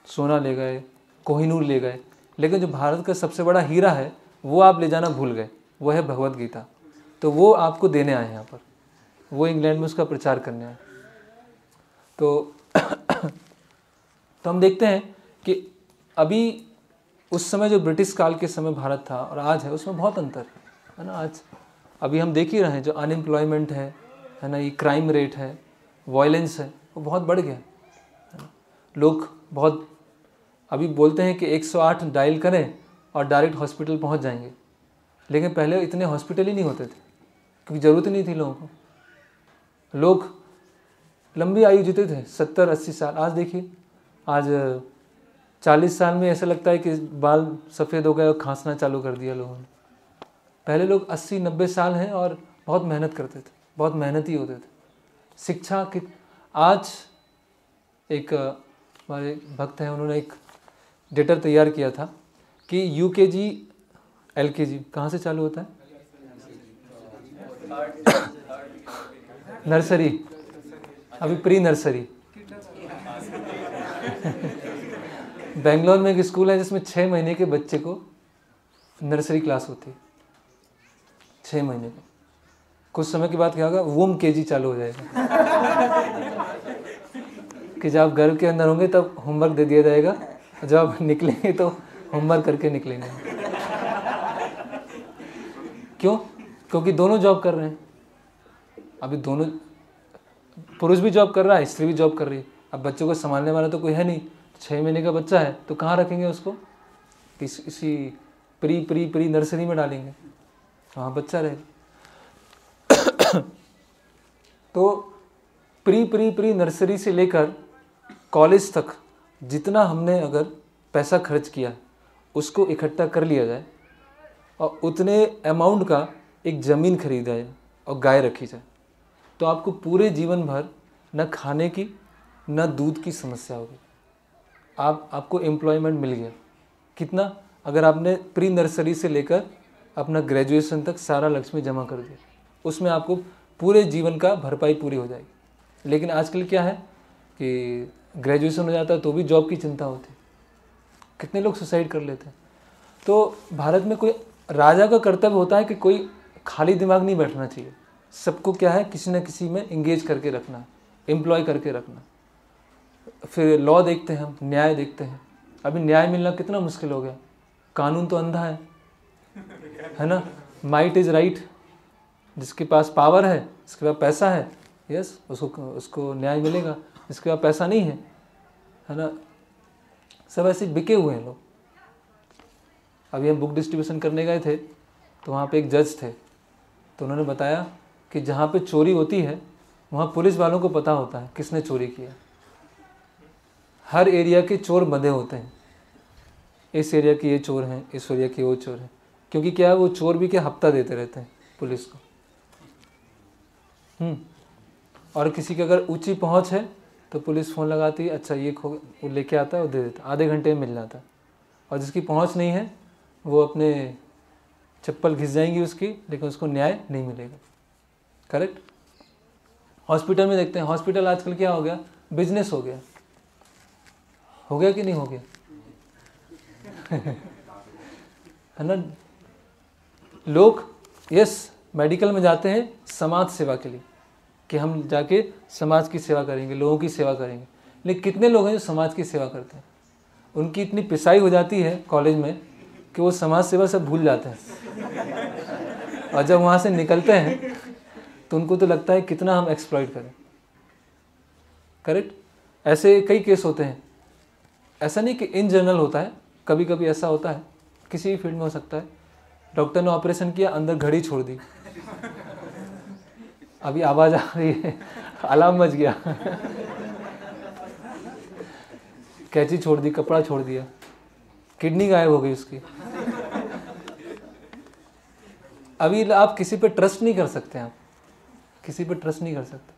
सोना ले गए, कोहिनूर ले गए, लेकिन जो भारत का सबसे बड़ा हीरा है वो आप ले जाना भूल गए, वो है भगवत गीता। तो वो आपको देने आए हैं यहाँ पर, वो इंग्लैंड में उसका प्रचार करने आए। तो हम देखते हैं कि अभी उस समय जो ब्रिटिश काल के समय भारत था और आज है उसमें बहुत अंतर है ना। आज अभी हम देख ही रहे हैं जो अनएम्प्लॉयमेंट है ना, ये क्राइम रेट है, वायलेंस है, वो बहुत बढ़ गया है ना। लोग बहुत अभी बोलते हैं कि 108 डायल करें और डायरेक्ट हॉस्पिटल पहुंच जाएंगे, लेकिन पहले इतने हॉस्पिटल ही नहीं होते थे क्योंकि ज़रूरत ही नहीं थी लोगों को। लोग लंबी आयु जीते थे, 70-80 साल। आज देखिए, आज 40 साल में ऐसा लगता है कि बाल सफ़ेद हो गए और खांसना चालू कर दिया लोगों ने। पहले लोग 80-90 साल हैं और बहुत मेहनत करते थे, बहुत मेहनती होते थे। शिक्षा की आज एक हमारे भक्त हैं, उन्होंने एक डेटा तैयार किया था कि UKG LKG कहाँ से चालू होता है? नर्सरी, अभी प्री नर्सरी। बेंगलोर में एक स्कूल है जिसमें 6 महीने के बच्चे को नर्सरी क्लास होती है, 6 महीने को। कुछ समय के बाद क्या होगा, वूम KG चालू हो जाएगा कि जब आप गर्भ के अंदर होंगे तब होमवर्क दे दिया जाएगा, जब आप निकलेंगे तो होमवर्क करके निकलेंगे। क्यों? क्योंकि दोनों जॉब कर रहे हैं। अभी दोनों पुरुष भी जॉब कर रहा है, स्त्री भी जॉब कर रही है। अब बच्चों को संभालने वाला तो कोई है नहीं, 6 महीने का बच्चा है तो कहाँ रखेंगे उसको, इसी प्री प्री प्री नर्सरी में डालेंगे, वहाँ बच्चा रहेगा। तो प्री प्री प्री नर्सरी से लेकर कॉलेज तक जितना हमने अगर पैसा खर्च किया उसको इकट्ठा कर लिया जाए और उतने अमाउंट का एक ज़मीन खरीदा जाए और गाय रखी जाए, तो आपको पूरे जीवन भर न खाने की न दूध की समस्या होगी। आपको एम्प्लॉयमेंट मिल गया। कितना? अगर आपने प्री नर्सरी से लेकर अपना ग्रेजुएशन तक सारा लक्ष्मी जमा कर दिया, उसमें आपको पूरे जीवन का भरपाई पूरी हो जाएगी। लेकिन आजकल क्या है कि ग्रेजुएशन हो जाता है तो भी जॉब की चिंता होती है, कितने लोग सुसाइड कर लेते हैं। तो भारत में कोई राजा का कर्तव्य होता है कि कोई खाली दिमाग नहीं बैठना चाहिए, सबको क्या है किसी न किसी में इंगेज करके रखना है, एम्प्लॉय करके रखना। फिर लॉ देखते हैं हम, न्याय देखते हैं। अभी न्याय मिलना कितना मुश्किल हो गया, कानून तो अंधा है ना। माइट इज़ राइट, जिसके पास पावर है, जिसके पास पैसा है, यस उसको न्याय मिलेगा, जिसके पास पैसा नहीं है ना। सब ऐसे बिके हुए हैं लोग। अभी हम बुक डिस्ट्रीब्यूशन करने गए थे तो वहाँ पे एक जज थे, तो उन्होंने बताया कि जहाँ पे चोरी होती है वहाँ पुलिस वालों को पता होता है किसने चोरी किया। हर एरिया के चोर बंधे होते हैं, इस एरिया के ये चोर हैं, इस एरिया के वो चोर हैं, क्योंकि क्या है वो चोर भी क्या हफ्ता देते रहते हैं पुलिस को। और किसी की अगर ऊंची पहुंच है तो पुलिस फ़ोन लगाती है, अच्छा ये खो, वो लेके आता है और दे देता, आधे घंटे में मिल जाता है। और जिसकी पहुंच नहीं है वो अपने चप्पल घिस जाएंगी उसकी, लेकिन उसको न्याय नहीं मिलेगा। करेक्ट। हॉस्पिटल में देखते हैं, हॉस्पिटल आजकल क्या हो गया, बिजनेस हो गया कि नहीं हो गया है ना। लोग यस मेडिकल में जाते हैं समाज सेवा के लिए कि हम जाके समाज की सेवा करेंगे, लोगों की सेवा करेंगे, लेकिन कितने लोग हैं जो समाज की सेवा करते हैं। उनकी इतनी पिसाई हो जाती है कॉलेज में कि वो समाज सेवा सब भूल जाते हैं, और जब वहाँ से निकलते हैं तो उनको तो लगता है कितना हम एक्सप्लॉइट करें। करेक्ट। ऐसे कई केस होते हैं, ऐसा नहीं कि इन जनरल होता है, कभी कभी ऐसा होता है, किसी भी फील्ड में हो सकता है। डॉक्टर ने ऑपरेशन किया, अंदर घड़ी छोड़ दी, अभी आवाज़ आ रही है, अलार्म बज गया, कैंची छोड़ दी, कपड़ा छोड़ दिया, किडनी गायब हो गई उसकी। अभी आप किसी पे ट्रस्ट नहीं कर सकते, आप किसी पे ट्रस्ट नहीं कर सकते।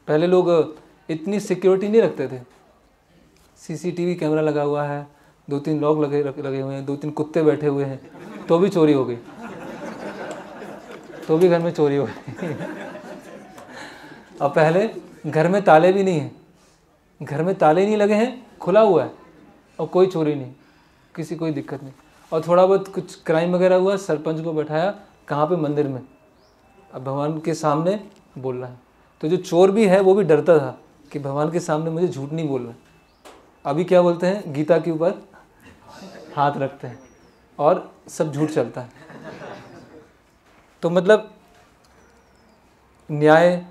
पहले लोग इतनी सिक्योरिटी नहीं रखते थे, सीसीटीवी कैमरा लगा हुआ है, 2-3 लोग लगे हुए हैं, 2-3 कुत्ते बैठे हुए हैं, तो भी चोरी हो गई, तो भी घर में चोरी हो गई। और पहले घर में ताले भी नहीं हैं, घर में ताले नहीं लगे हैं, खुला हुआ है और कोई चोरी नहीं, किसी कोई दिक्कत नहीं। और थोड़ा बहुत कुछ क्राइम वगैरह हुआ, सरपंच को बैठाया, कहाँ पे, मंदिर में, अब भगवान के सामने बोल रहा है। तो जो चोर भी है वो भी डरता था कि भगवान के सामने मुझे झूठ नहीं बोलना। अभी क्या बोलते हैं, गीता के ऊपर हाथ रखते हैं और सब झूठ चलता है। तो मतलब न्याय,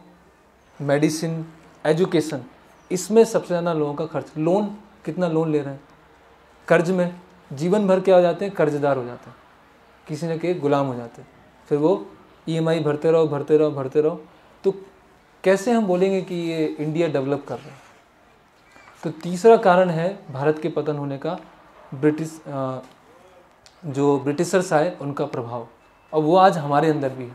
मेडिसिन, एजुकेशन, इसमें सबसे ज़्यादा लोगों का खर्च। लोन, कितना लोन ले रहे हैं, कर्ज में जीवन भर क्या हो जाते हैं, कर्जदार हो जाते हैं, किसी न के गुलाम हो जाते हैं। फिर वो ईएमआई भरते रहो। तो कैसे हम बोलेंगे कि ये इंडिया डेवलप कर रहा है। तो तीसरा कारण है भारत के पतन होने का, जो ब्रिटिशर्स आए उनका प्रभाव, और वो आज हमारे अंदर भी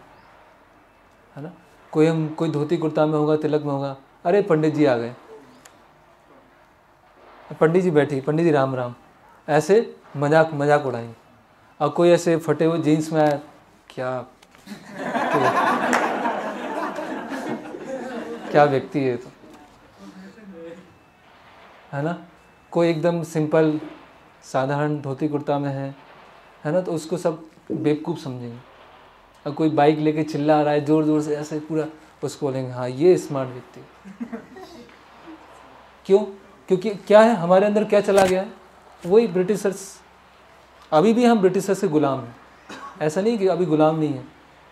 है ना। कोई धोती कुर्ता में होगा, तिलक में होगा, अरे पंडित जी आ गए, पंडित जी बैठी, पंडित जी राम राम, ऐसे मजाक उड़ाएंगे। और कोई ऐसे फटे हुए जीन्स में आया, क्या व्यक्ति है तो, है ना। कोई एकदम सिंपल साधारण धोती कुर्ता में है ना, तो उसको सब बेवकूफ़ समझेंगे। और कोई बाइक लेके चिल्ला रहा है जोर जोर से ऐसे पूरा, उसको बोलेंगे हाँ ये स्मार्ट व्यक्ति। क्यों? क्योंकि क्या है, हमारे अंदर क्या चला गया है, वही ब्रिटिशर्स। अभी भी हम ब्रिटिशर्स के गुलाम हैं, ऐसा नहीं कि अभी गुलाम नहीं है,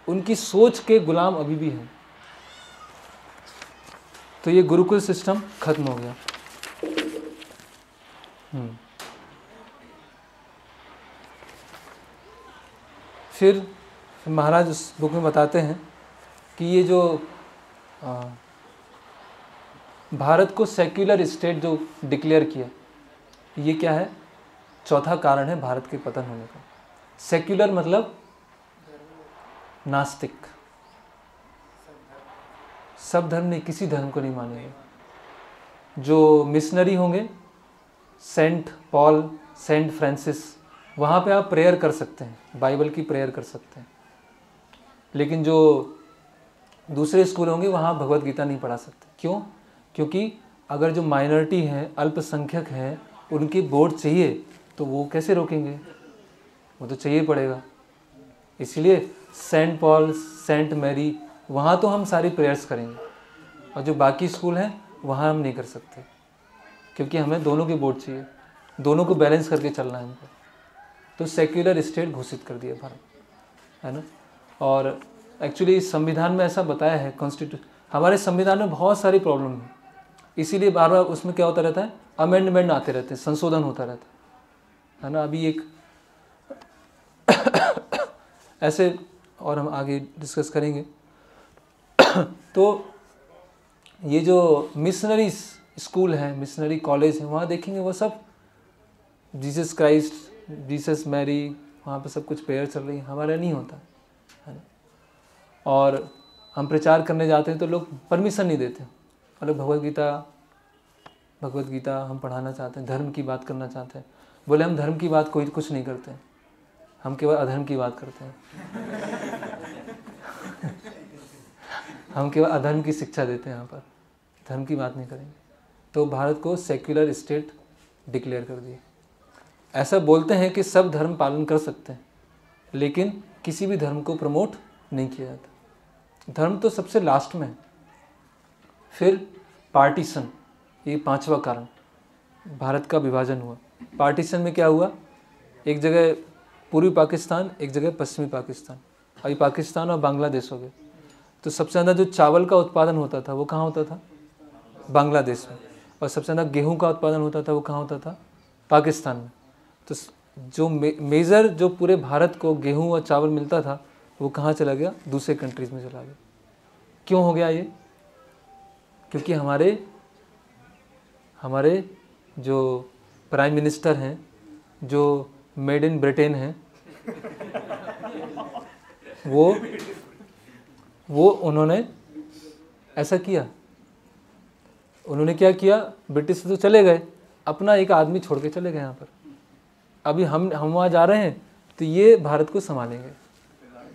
उनकी सोच के गुलाम अभी भी हैं। तो ये गुरुकुल सिस्टम खत्म हो गया। फिर महाराज उस बुक में बताते हैं कि ये जो भारत को सेक्युलर स्टेट जो डिक्लेयर किया, ये क्या है, चौथा कारण है भारत के पतन होने का। सेक्युलर मतलब नास्तिक, सब धर्म नहीं, किसी धर्म को नहीं मानेंगे। जो मिशनरी होंगे, सेंट पॉल, सेंट फ्रांसिस, वहाँ पे आप प्रेयर कर सकते हैं, बाइबल की प्रेयर कर सकते हैं, लेकिन जो दूसरे स्कूल होंगे वहाँ भगवत गीता नहीं पढ़ा सकते। क्यों? क्योंकि अगर जो माइनॉरिटी हैं, अल्पसंख्यक हैं, उनकी वोट चाहिए तो वो कैसे रोकेंगे, वो तो चाहिए पड़ेगा। इसलिए सेंट पॉल, सेंट मैरी, वहाँ तो हम सारी प्रेयर्स करेंगे, और जो बाकी स्कूल हैं वहाँ हम नहीं कर सकते, क्योंकि हमें दोनों की वोट चाहिए, दोनों को बैलेंस करके चलना है हमको। तो सेक्युलर स्टेट घोषित कर दिया भारत, है ना। और एक्चुअली संविधान में ऐसा बताया है, हमारे संविधान में बहुत सारी प्रॉब्लम है, इसीलिए बार बार उसमें क्या होता रहता है, अमेंडमेंट आते रहते हैं, संशोधन होता रहता है ना। अभी एक ऐसे, और हम आगे डिस्कस करेंगे। तो ये जो मिशनरी स्कूल हैं, मिशनरी कॉलेज हैं, वहाँ देखेंगे वो सब जीसस क्राइस्ट, जीसस मैरी, वहाँ पे सब कुछ प्रेयर चल रही है, हमारे नहीं होता है ना। और हम प्रचार करने जाते हैं तो लोग परमिशन नहीं देते, मतलब भगवत गीता हम पढ़ाना चाहते हैं, धर्म की बात करना चाहते हैं, बोले हम धर्म की बात कोई कुछ नहीं करते हैं, हम केवल अधर्म की बात करते हैं हम केवल अधर्म की शिक्षा देते हैं, यहाँ पर धर्म की बात नहीं करेंगे। तो भारत को सेक्युलर स्टेट डिक्लेयर कर दिया। ऐसा बोलते हैं कि सब धर्म पालन कर सकते हैं, लेकिन किसी भी धर्म को प्रमोट नहीं किया जाता, धर्म तो सबसे लास्ट में है। फिर पार्टीशन, ये पांचवा कारण, भारत का विभाजन हुआ। पार्टीशन में क्या हुआ, एक जगह पूर्वी पाकिस्तान, एक जगह पश्चिमी पाकिस्तान, और ये पाकिस्तान और बांग्लादेश हो गए। तो सबसे ज़्यादा जो चावल का उत्पादन होता था वो कहाँ होता था, बांग्लादेश में, और सबसे ज़्यादा गेहूं का उत्पादन होता था वो कहाँ होता था, पाकिस्तान में। तो जो मेजर जो पूरे भारत को गेहूं और चावल मिलता था वो कहाँ चला गया, दूसरे कंट्रीज़ में चला गया। क्यों हो गया ये? क्योंकि हमारे जो प्राइम मिनिस्टर हैं, जो मेड इन ब्रिटेन हैं, वो उन्होंने ऐसा किया। उन्होंने क्या किया, ब्रिटिश से तो चले गए, अपना एक आदमी छोड़ के चले गए यहाँ पर। अभी हम वहाँ जा रहे हैं तो ये भारत को संभालेंगे,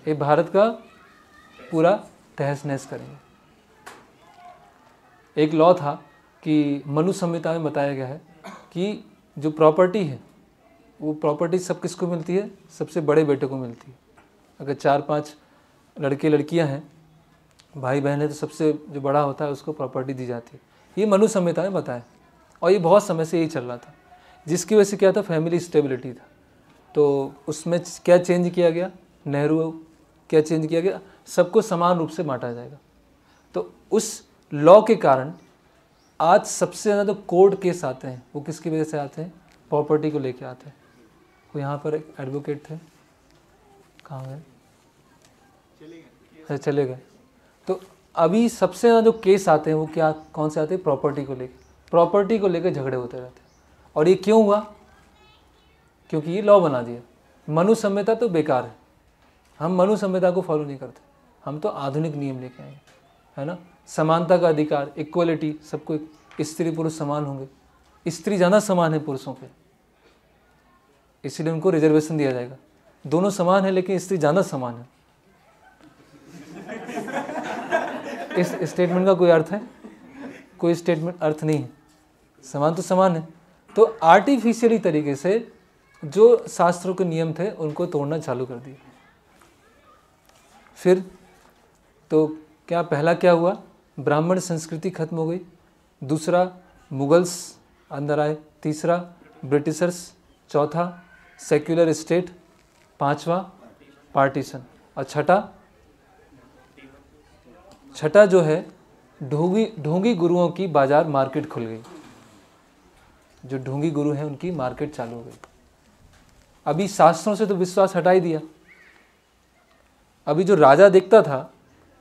ये भारत का पूरा तहस नहस करेंगे। एक लॉ था कि मनु संहिता में बताया गया है कि जो प्रॉपर्टी है वो प्रॉपर्टी सब किसको मिलती है, सबसे बड़े बेटे को मिलती है। अगर 4-5 लड़के लड़कियां हैं, भाई बहन है, तो सबसे जो बड़ा होता है उसको प्रॉपर्टी दी जाती है। ये मनु संहिता में बताया, और ये बहुत समय से यही चल रहा था, जिसकी वजह से क्या था, फैमिली स्टेबिलिटी था। तो उसमें क्या चेंज किया गया, नेहरू क्या चेंज किया गया, सबको समान रूप से बांटा जाएगा। तो उस लॉ के कारण आज सबसे ज़्यादा तो कोर्ट केस आते हैं, वो किसकी वजह से आते हैं, प्रॉपर्टी को लेके आते हैं। वो यहाँ पर एक एडवोकेट थे, कहाँ गए, चले गए। तो अभी सबसे ज़्यादा जो केस आते हैं वो क्या, कौन से आते हैं, प्रॉपर्टी को लेकर, प्रॉपर्टी को लेकर झगड़े होते रहते हैं। और ये क्यों हुआ, क्योंकि ये लॉ बना दिया। मनु संहिता तो बेकार है, हम मनु संहिता को फॉलो नहीं करते, हम तो आधुनिक नियम लेके आए, है ना। समानता का अधिकार, इक्वलिटी, सबको स्त्री पुरुष समान होंगे, स्त्री ज़्यादा समान है पुरुषों पे, इसलिए उनको रिजर्वेशन दिया जाएगा। दोनों समान है लेकिन स्त्री ज़्यादा समान है। इस स्टेटमेंट का कोई अर्थ है, कोई स्टेटमेंट अर्थ नहीं है, समान तो समान है। तो आर्टिफिशियली तरीके से जो शास्त्रों के नियम थे उनको तोड़ना चालू कर दिया। फिर तो क्या, पहला क्या हुआ, ब्राह्मण संस्कृति खत्म हो गई, दूसरा मुगल्स अंदर आए, तीसरा ब्रिटिशर्स, चौथा सेक्युलर स्टेट, पांचवा पार्टीशन, और छठा जो है ढोंगी ढोंगी गुरुओं की बाजार मार्केट खुल गई। जो ढोंगी गुरु हैं उनकी मार्केट चालू हो गई। अभी शास्त्रों से तो विश्वास हटा ही दिया। अभी जो राजा देखता था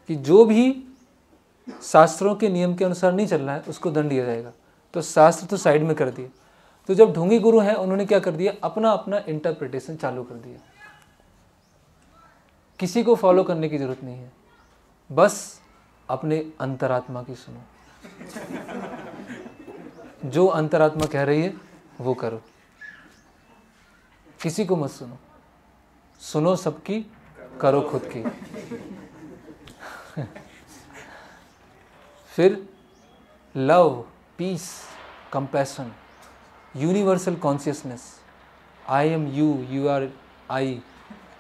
कि जो भी शास्त्रों के नियम के अनुसार नहीं चल रहा है उसको दंड दिया जाएगा, तो शास्त्र तो साइड में कर दिए। तो जब ढोंगी गुरु हैं उन्होंने क्या कर दिया, अपना अपना इंटरप्रिटेशन चालू कर दिया। किसी को फॉलो करने की जरूरत नहीं है, बस अपने अंतरात्मा की सुनो। जो अंतरात्मा कह रही है वो करो, किसी को मत सुनो। सुनो सबकी, करो खुद की। फिर love, peace, compassion, universal consciousness, I am you, you are I,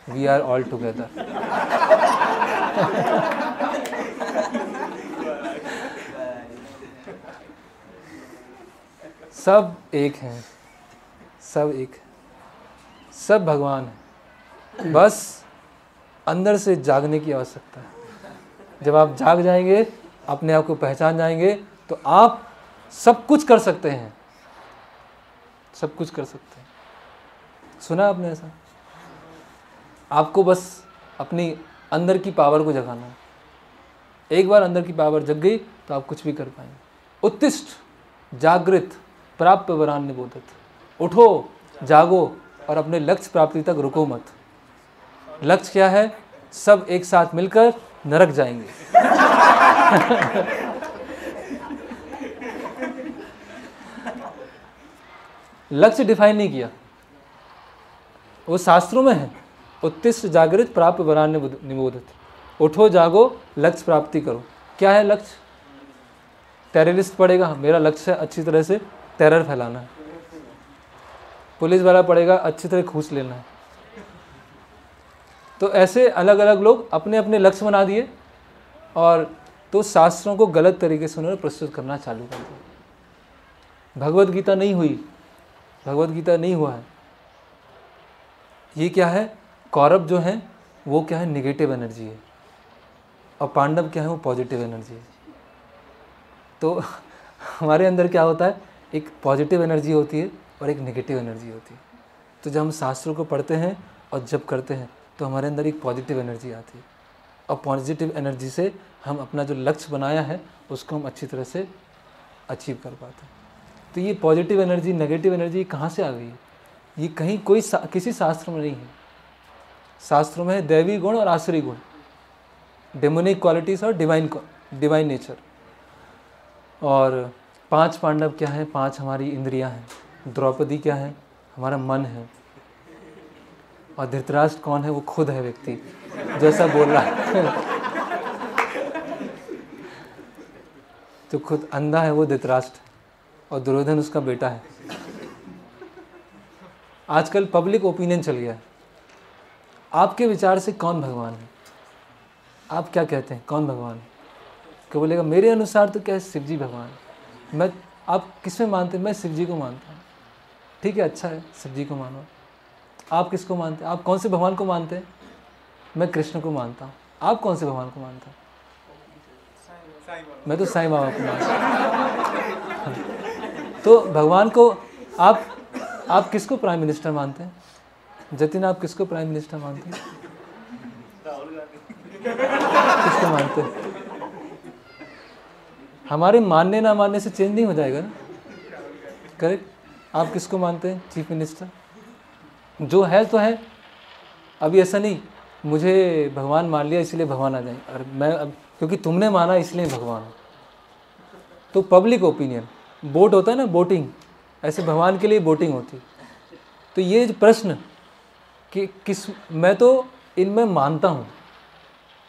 we are all together. सब एक हैं, सब एक हैं, सब भगवान हैं, बस अंदर से जागने की आवश्यकता है। जब आप जाग जाएंगे, अपने आप को पहचान जाएंगे, तो आप सब कुछ कर सकते हैं, सब कुछ कर सकते हैं। सुना आपने ऐसा? आपको बस अपनी अंदर की पावर को जगाना है। एक बार अंदर की पावर जग गई तो आप कुछ भी कर पाएंगे। उत्तिष्ठ, जागृत, प्राप्य वरान निबोधत। उठो, जागो और अपने लक्ष्य प्राप्ति तक रुको मत। लक्ष्य क्या है? सब एक साथ मिलकर नरक जाएंगे। लक्ष्य डिफाइन नहीं किया, वो शास्त्रों में है। उत्तिष्ठ, जागृत, प्राप्य वरान निबोधत। उठो, जागो, लक्ष्य प्राप्ति करो। क्या है लक्ष्य? टेररिस्ट पढ़ेगा, मेरा लक्ष्य है अच्छी तरह से टेरर फैलाना है। पुलिस वाला पढ़ेगा, अच्छी तरह घूस लेना है। तो ऐसे अलग अलग लोग अपने अपने लक्ष्य बना दिए, और तो शास्त्रों को गलत तरीके से उन्होंने प्रस्तुत करना चालू कर दिया। भगवत गीता नहीं हुई, भगवत गीता नहीं हुआ है। ये क्या है? कौरव जो है वो क्या है? निगेटिव एनर्जी है, और पांडव क्या है? वो पॉजिटिव एनर्जी है। तो हमारे अंदर क्या होता है? एक पॉजिटिव एनर्जी होती है और एक नेगेटिव एनर्जी होती है। तो जब हम शास्त्रों को पढ़ते हैं और जब करते हैं तो हमारे अंदर एक पॉजिटिव एनर्जी आती है, और पॉजिटिव एनर्जी से हम अपना जो लक्ष्य बनाया है उसको हम अच्छी तरह से अचीव कर पाते हैं। तो ये पॉजिटिव एनर्जी, नेगेटिव एनर्जी कहाँ से आ गई है? ये कहीं किसी शास्त्र में नहीं है। शास्त्रों में है दैवी गुण और आसुरी गुण, डेमोनिक क्वालिटीज और डिवाइन नेचर। और 5 पांडव क्या हैं? 5 हमारी इंद्रियां हैं। द्रौपदी क्या है? हमारा मन है। और धृतराष्ट्र कौन है? वो खुद है व्यक्ति, जैसा बोल रहा है। तो खुद अंधा है वो धृतराष्ट्र, और दुर्योधन उसका बेटा है। आजकल पब्लिक ओपिनियन चल गया है। आपके विचार से कौन भगवान है? आप क्या कहते हैं कौन भगवान है? क्या बोलेगा? मेरे अनुसार तो क्या है, शिव जी भगवान है। मैं, आप किस में मानते हैं? मैं शिव जी को मानता हूँ। ठीक है, अच्छा है, शिव जी को मानो। आप किसको मानते हैं? आप कौन से भगवान को मानते हैं? मैं कृष्ण को मानता हूँ। आप कौन से भगवान को मानते हैं? मैं तो साईं बाबा को मानता हूँ। तो भगवान को आप किसको प्राइम मिनिस्टर मानते हैं? जतिन, आप किसको प्राइम मिनिस्टर मानते हैं? किसको मानते हैं? हमारे मानने ना मानने से चेंज नहीं हो जाएगा ना, करेक्ट? आप किसको मानते हैं चीफ मिनिस्टर? जो है तो है। अभी ऐसा नहीं मुझे भगवान मान लिया इसलिए भगवान आ जाएंगे, और मैं अब क्योंकि तुमने माना इसलिए भगवान हूँ। तो पब्लिक ओपिनियन, वोट होता है ना, वोटिंग, ऐसे भगवान के लिए वोटिंग होती है। तो ये प्रश्न कि मैं तो इनमें मानता हूँ,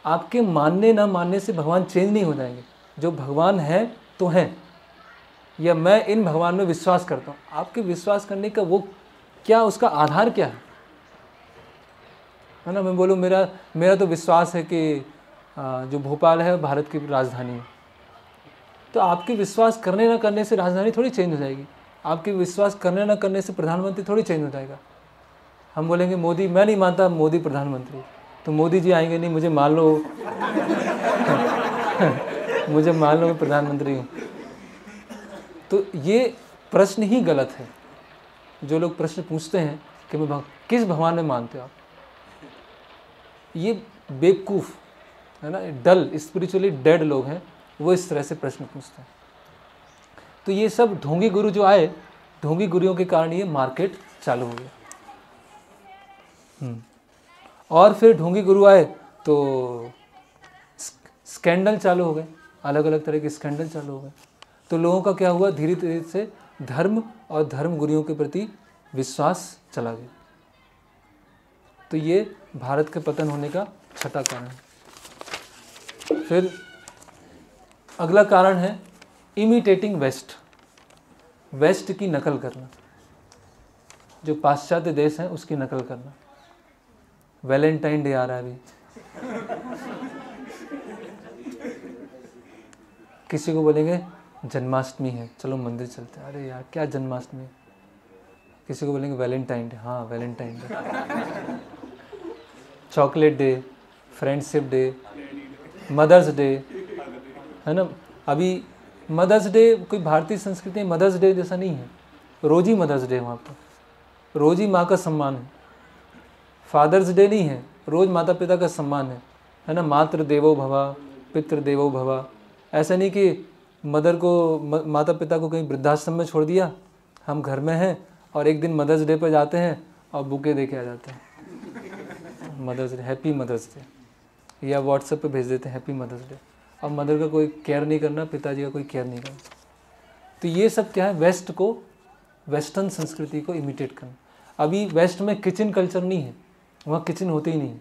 आपके मानने ना मानने से भगवान चेंज नहीं हो जाएंगे। जो भगवान है तो हैं, या मैं इन भगवान में विश्वास करता हूँ। आपके विश्वास करने का वो क्या, उसका आधार क्या है ना? मैं बोलूँ मेरा तो विश्वास है कि जो भोपाल है भारत की राजधानी है। तो आपके विश्वास करने ना करने से राजधानी थोड़ी चेंज हो जाएगी। आपके विश्वास करने ना करने से प्रधानमंत्री थोड़ी चेंज हो जाएगा। हम बोलेंगे मोदी, मैं नहीं मानता मोदी प्रधानमंत्री, तो मोदी जी आएंगे नहीं, मुझे मान लो मुझे मान लो मैं प्रधानमंत्री हूँ। तो ये प्रश्न ही गलत है। जो लोग प्रश्न पूछते हैं कि मैं किस भगवान में मानते हो आप, ये बेवकूफ़ है ना, डल स्पिरिचुअली डेड लोग हैं, वो इस तरह से प्रश्न पूछते हैं। तो ये सब ढोंगी गुरु जो आए, ढोंगी गुरुओं के कारण ये मार्केट चालू हो गया। और फिर ढोंगी गुरु आए तो स्कैंडल चालू हो गए, अलग अलग तरह के स्कैंडल चालू हो गए। तो लोगों का क्या हुआ, धीरे धीरे से धर्म और धर्म गुरुओं के प्रति विश्वास चला गया। तो ये भारत के पतन होने का छठा कारण है। फिर अगला कारण है इमिटेटिंग वेस्ट, वेस्ट की नकल करना, जो पाश्चात्य देश हैं उसकी नकल करना। वैलेंटाइन डे आ रहा है अभी, किसी को बोलेंगे जन्माष्टमी है, चलो मंदिर चलते हैं, अरे यार क्या जन्माष्टमी। किसी को बोलेंगे वैलेंटाइन डे, हाँ Valentine day. Chocolate day, friendship day, mother's day, है ना। अभी मदर्स डे कोई भारतीय संस्कृति में मदर्स डे जैसा नहीं है, रोज ही मदर्स डे है वहाँ पर, रोज ही माँ का सम्मान है। फादर्स डे नहीं है, रोज माता पिता का सम्मान है ना। मातृ देवो भवा, पितृ देवो भवा। ऐसा नहीं कि मदर को, माता पिता को कहीं वृद्धाश्रम में छोड़ दिया, हम घर में हैं और एक दिन मदर्स डे पर जाते हैं और बुके दे के आ जाते हैं, mother's day, happy mother's day, या व्हाट्सएप पे भेज देते हैं हैप्पी मदर्स डे। अब मदर का कोई केयर नहीं करना, पिताजी का कोई केयर नहीं करना। तो ये सब क्या है, वेस्ट को, वेस्टर्न संस्कृति को इमिटेट करना। अभी वेस्ट में किचन कल्चर नहीं है, वहाँ किचन होते ही नहीं,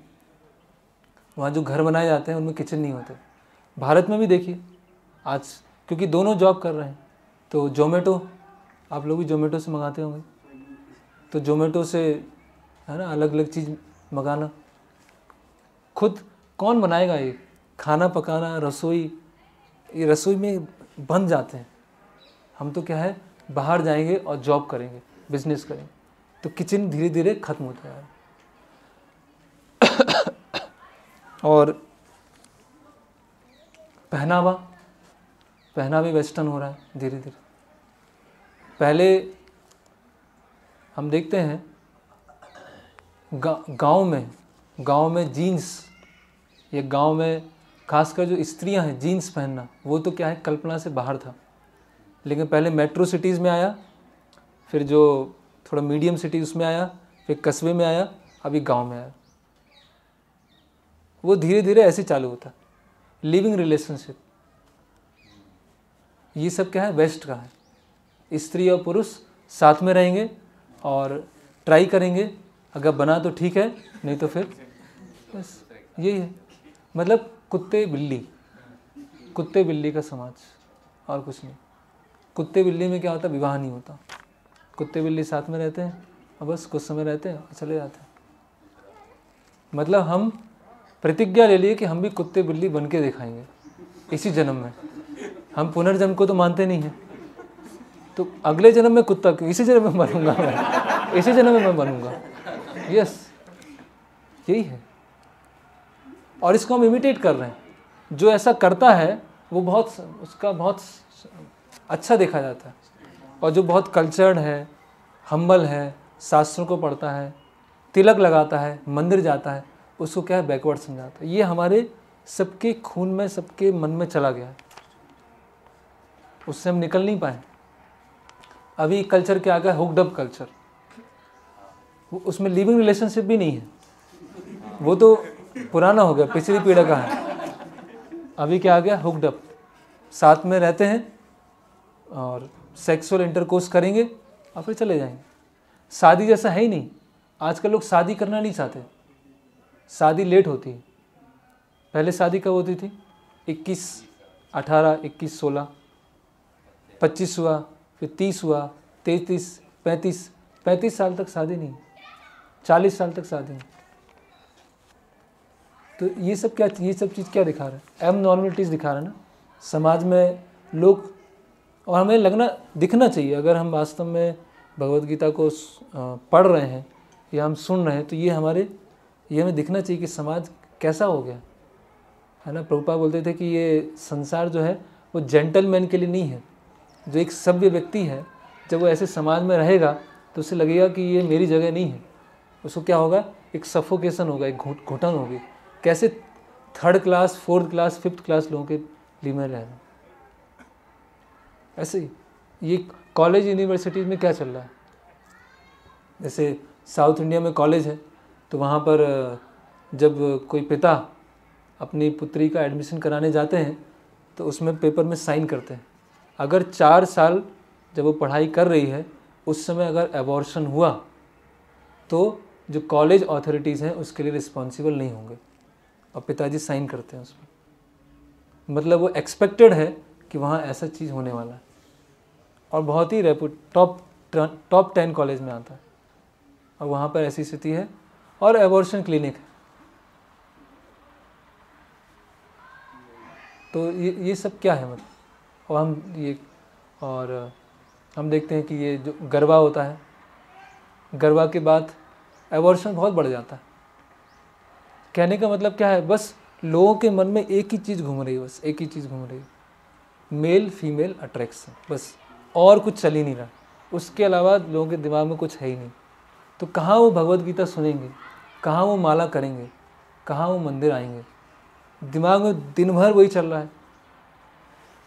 वहाँ जो घर बनाए जाते हैं उनमें किचन नहीं होते। भारत में भी देखिए आज, क्योंकि दोनों जॉब कर रहे हैं, तो जोमेटो, आप लोग भी जोमेटो से मंगाते होंगे, तो जोमेटो से है ना अलग अलग चीज़ मंगाना, खुद कौन बनाएगा ये खाना पकाना, रसोई, ये रसोई में बन जाते हैं। हम तो क्या है, बाहर जाएंगे और जॉब करेंगे, बिजनेस करेंगे, तो किचन धीरे धीरे खत्म होता है। और पहनावा, पहनावे वेस्टर्न हो रहा है धीरे धीरे। पहले हम देखते हैं गांव में जीन्स, या गांव में खासकर जो स्त्रियां हैं जीन्स पहनना, वो तो क्या है कल्पना से बाहर था। लेकिन पहले मेट्रो सिटीज़ में आया, फिर जो थोड़ा मीडियम सिटी उसमें आया, फिर कस्बे में आया, अभी गांव में आया। वो धीरे धीरे ऐसे चालू होता। लिविंग रिलेशनशिप, ये सब क्या है, वेस्ट का है। स्त्री और पुरुष साथ में रहेंगे और ट्राई करेंगे, अगर बना तो ठीक है, नहीं तो फिर बस यही है। मतलब कुत्ते बिल्ली का समाज, और कुछ नहीं। कुत्ते बिल्ली में क्या होता, विवाह नहीं होता, कुत्ते बिल्ली साथ में रहते हैं और बस कुछ समय रहते हैं और चले जाते हैं। मतलब हम प्रतिज्ञा ले लिए कि हम भी कुत्ते बिल्ली बन के दिखाएंगे इसी जन्म में। हम पुनर्जन्म को तो मानते नहीं हैं, तो अगले जन्म में कुत्ता क्यों, इसी जन्म में बनूंगा मैं, इसी जन्म में मैं बनूंगा। यस, यही है। और इसको हम इमिटेट कर रहे हैं। जो ऐसा करता है वो उसका बहुत अच्छा देखा जाता है, और जो बहुत कल्चर्ड है, हम्बल है, शास्त्रों को पढ़ता है, तिलक लगाता है, मंदिर जाता है, उसको क्या है, बैकवर्ड समझाता है। ये हमारे सबके खून में, सबके मन में चला गया है, उससे हम निकल नहीं पाए। अभी कल्चर क्या आ गया, हुक्ड अप कल्चर। उसमें लिविंग रिलेशनशिप भी नहीं है, वो तो पुराना हो गया, पिछली पीढ़ी का है। अभी क्या आ गया, हुक्ड अप, साथ में रहते हैं और सेक्सुअल इंटरकोर्स करेंगे और फिर चले जाएंगे। शादी जैसा है ही नहीं। आजकल लोग शादी करना नहीं चाहते, शादी लेट होती है। पहले शादी कब होती थी, 21, 18, 21, 16, 25 हुआ, फिर 30 हुआ, 33, 35 साल तक शादी नहीं, 40 साल तक शादी नहीं। तो ये सब चीज़ क्या दिखा रहा है, एब नॉर्मलिटीज़ दिखा रहा है ना समाज में लोग। और हमें दिखना चाहिए, अगर हम वास्तव में भगवद गीता को पढ़ रहे हैं या हम सुन रहे हैं, तो ये हमें दिखना चाहिए कि समाज कैसा हो गया है ना। प्रभुपाद बोलते थे कि ये संसार जो है वो जेंटलमैन के लिए नहीं है। जो एक सभ्य व्यक्ति है, जब वो ऐसे समाज में रहेगा तो उसे लगेगा कि ये मेरी जगह नहीं है। उसको क्या होगा, एक सफोकेशन होगा, एक घुटन होगी। कैसे 3rd class 4th class 5th class लोगों के लिए में रहना। ऐसे ही ये कॉलेज यूनिवर्सिटीज़ में क्या चल रहा है, जैसे साउथ इंडिया में कॉलेज है तो वहाँ पर जब कोई पिता अपनी पुत्री का एडमिशन कराने जाते हैं तो उसमें पेपर में साइन करते हैं। अगर 4 साल जब वो पढ़ाई कर रही है उस समय अगर एबॉर्शन हुआ तो जो कॉलेज अथॉरिटीज़ हैं उसके लिए रिस्पॉन्सिबल नहीं होंगे, और पिताजी साइन करते हैं उसमें। मतलब वो एक्सपेक्टेड है कि वहाँ ऐसा चीज़ होने वाला है, और बहुत ही टॉप 10 कॉलेज में आता है, और वहाँ पर ऐसी स्थिति है। और एबॉर्शन क्लिनिक है। तो ये सब क्या है मतलब। और हम देखते हैं कि ये जो गरबा होता है, गरबा के बाद एबॉर्शन बहुत बढ़ जाता है। कहने का मतलब क्या है, बस लोगों के मन में एक ही चीज़ घूम रही है, बस एक ही चीज़ घूम रही है, मेल फीमेल अट्रैक्शन, बस, और कुछ चल ही नहीं रहा। उसके अलावा लोगों के दिमाग में कुछ है ही नहीं। तो कहाँ वो भगवत गीता सुनेंगे, कहाँ वो माला करेंगे, कहाँ वो मंदिर आएंगे, दिमाग में दिन भर वही चल रहा है।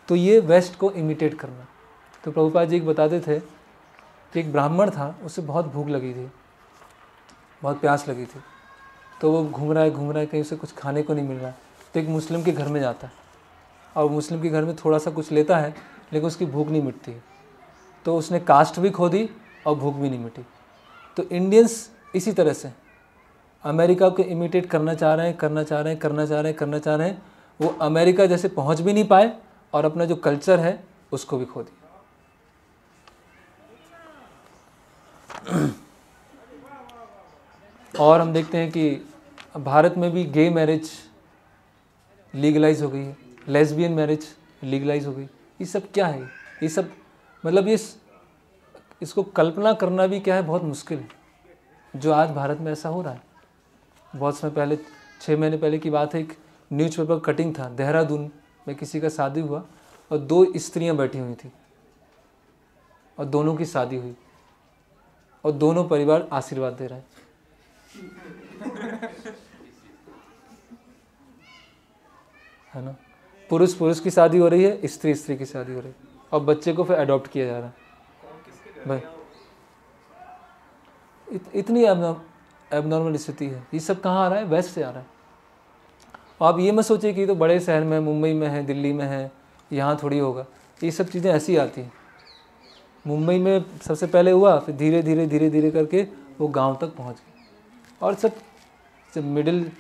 तो ये वेस्ट को इमिटेट करना। तो प्रभुपाद जी बताते थे कि एक ब्राह्मण था, उसे बहुत भूख लगी थी, बहुत प्यास लगी थी, तो वो घूम रहा है, कहीं उसे कुछ खाने को नहीं मिल रहा है। तो एक मुस्लिम के घर में जाता है, और मुस्लिम के घर में थोड़ा सा कुछ लेता है, लेकिन उसकी भूख नहीं मिटती है। तो उसने कास्ट भी खो दी और भूख भी नहीं मिटी। तो इंडियंस इसी तरह से अमेरिका को इमिटेट करना चाह रहे हैं। वो अमेरिका जैसे पहुंच भी नहीं पाए, और अपना जो कल्चर है उसको भी खो दिया। और हम देखते हैं कि भारत में भी गे मैरिज लीगलाइज हो गई है, लेस्बियन मैरिज लीगलाइज हो गई। ये सब क्या है, ये सब मतलब इसको कल्पना करना भी क्या है, बहुत मुश्किल है, जो आज भारत में ऐसा हो रहा है। बहुत समय पहले, 6 महीने पहले की बात है, एक न्यूज़पेपर कटिंग था, देहरादून में किसी का शादी हुआ और 2 स्त्रियां बैठी हुई थी, और दोनों की शादी हुई, और दोनों परिवार आशीर्वाद दे रहे हैं। है ना। पुरुष की शादी हो रही है, स्त्री की शादी हो रही है, और बच्चे को फिर अडॉप्ट किया जा रहा है। भाई इतनी एबनॉर्मल स्थिति है। ये सब कहाँ आ रहा है, वेस्ट से आ रहा है। आप ये मत सोचिए कि तो बड़े शहर में, मुंबई में है, दिल्ली में है, यहाँ थोड़ी होगा। ये सब चीज़ें ऐसी आती हैं। मुंबई में सबसे पहले हुआ, फिर धीरे धीरे करके वो गांव तक पहुंच गई, और सब मिडिल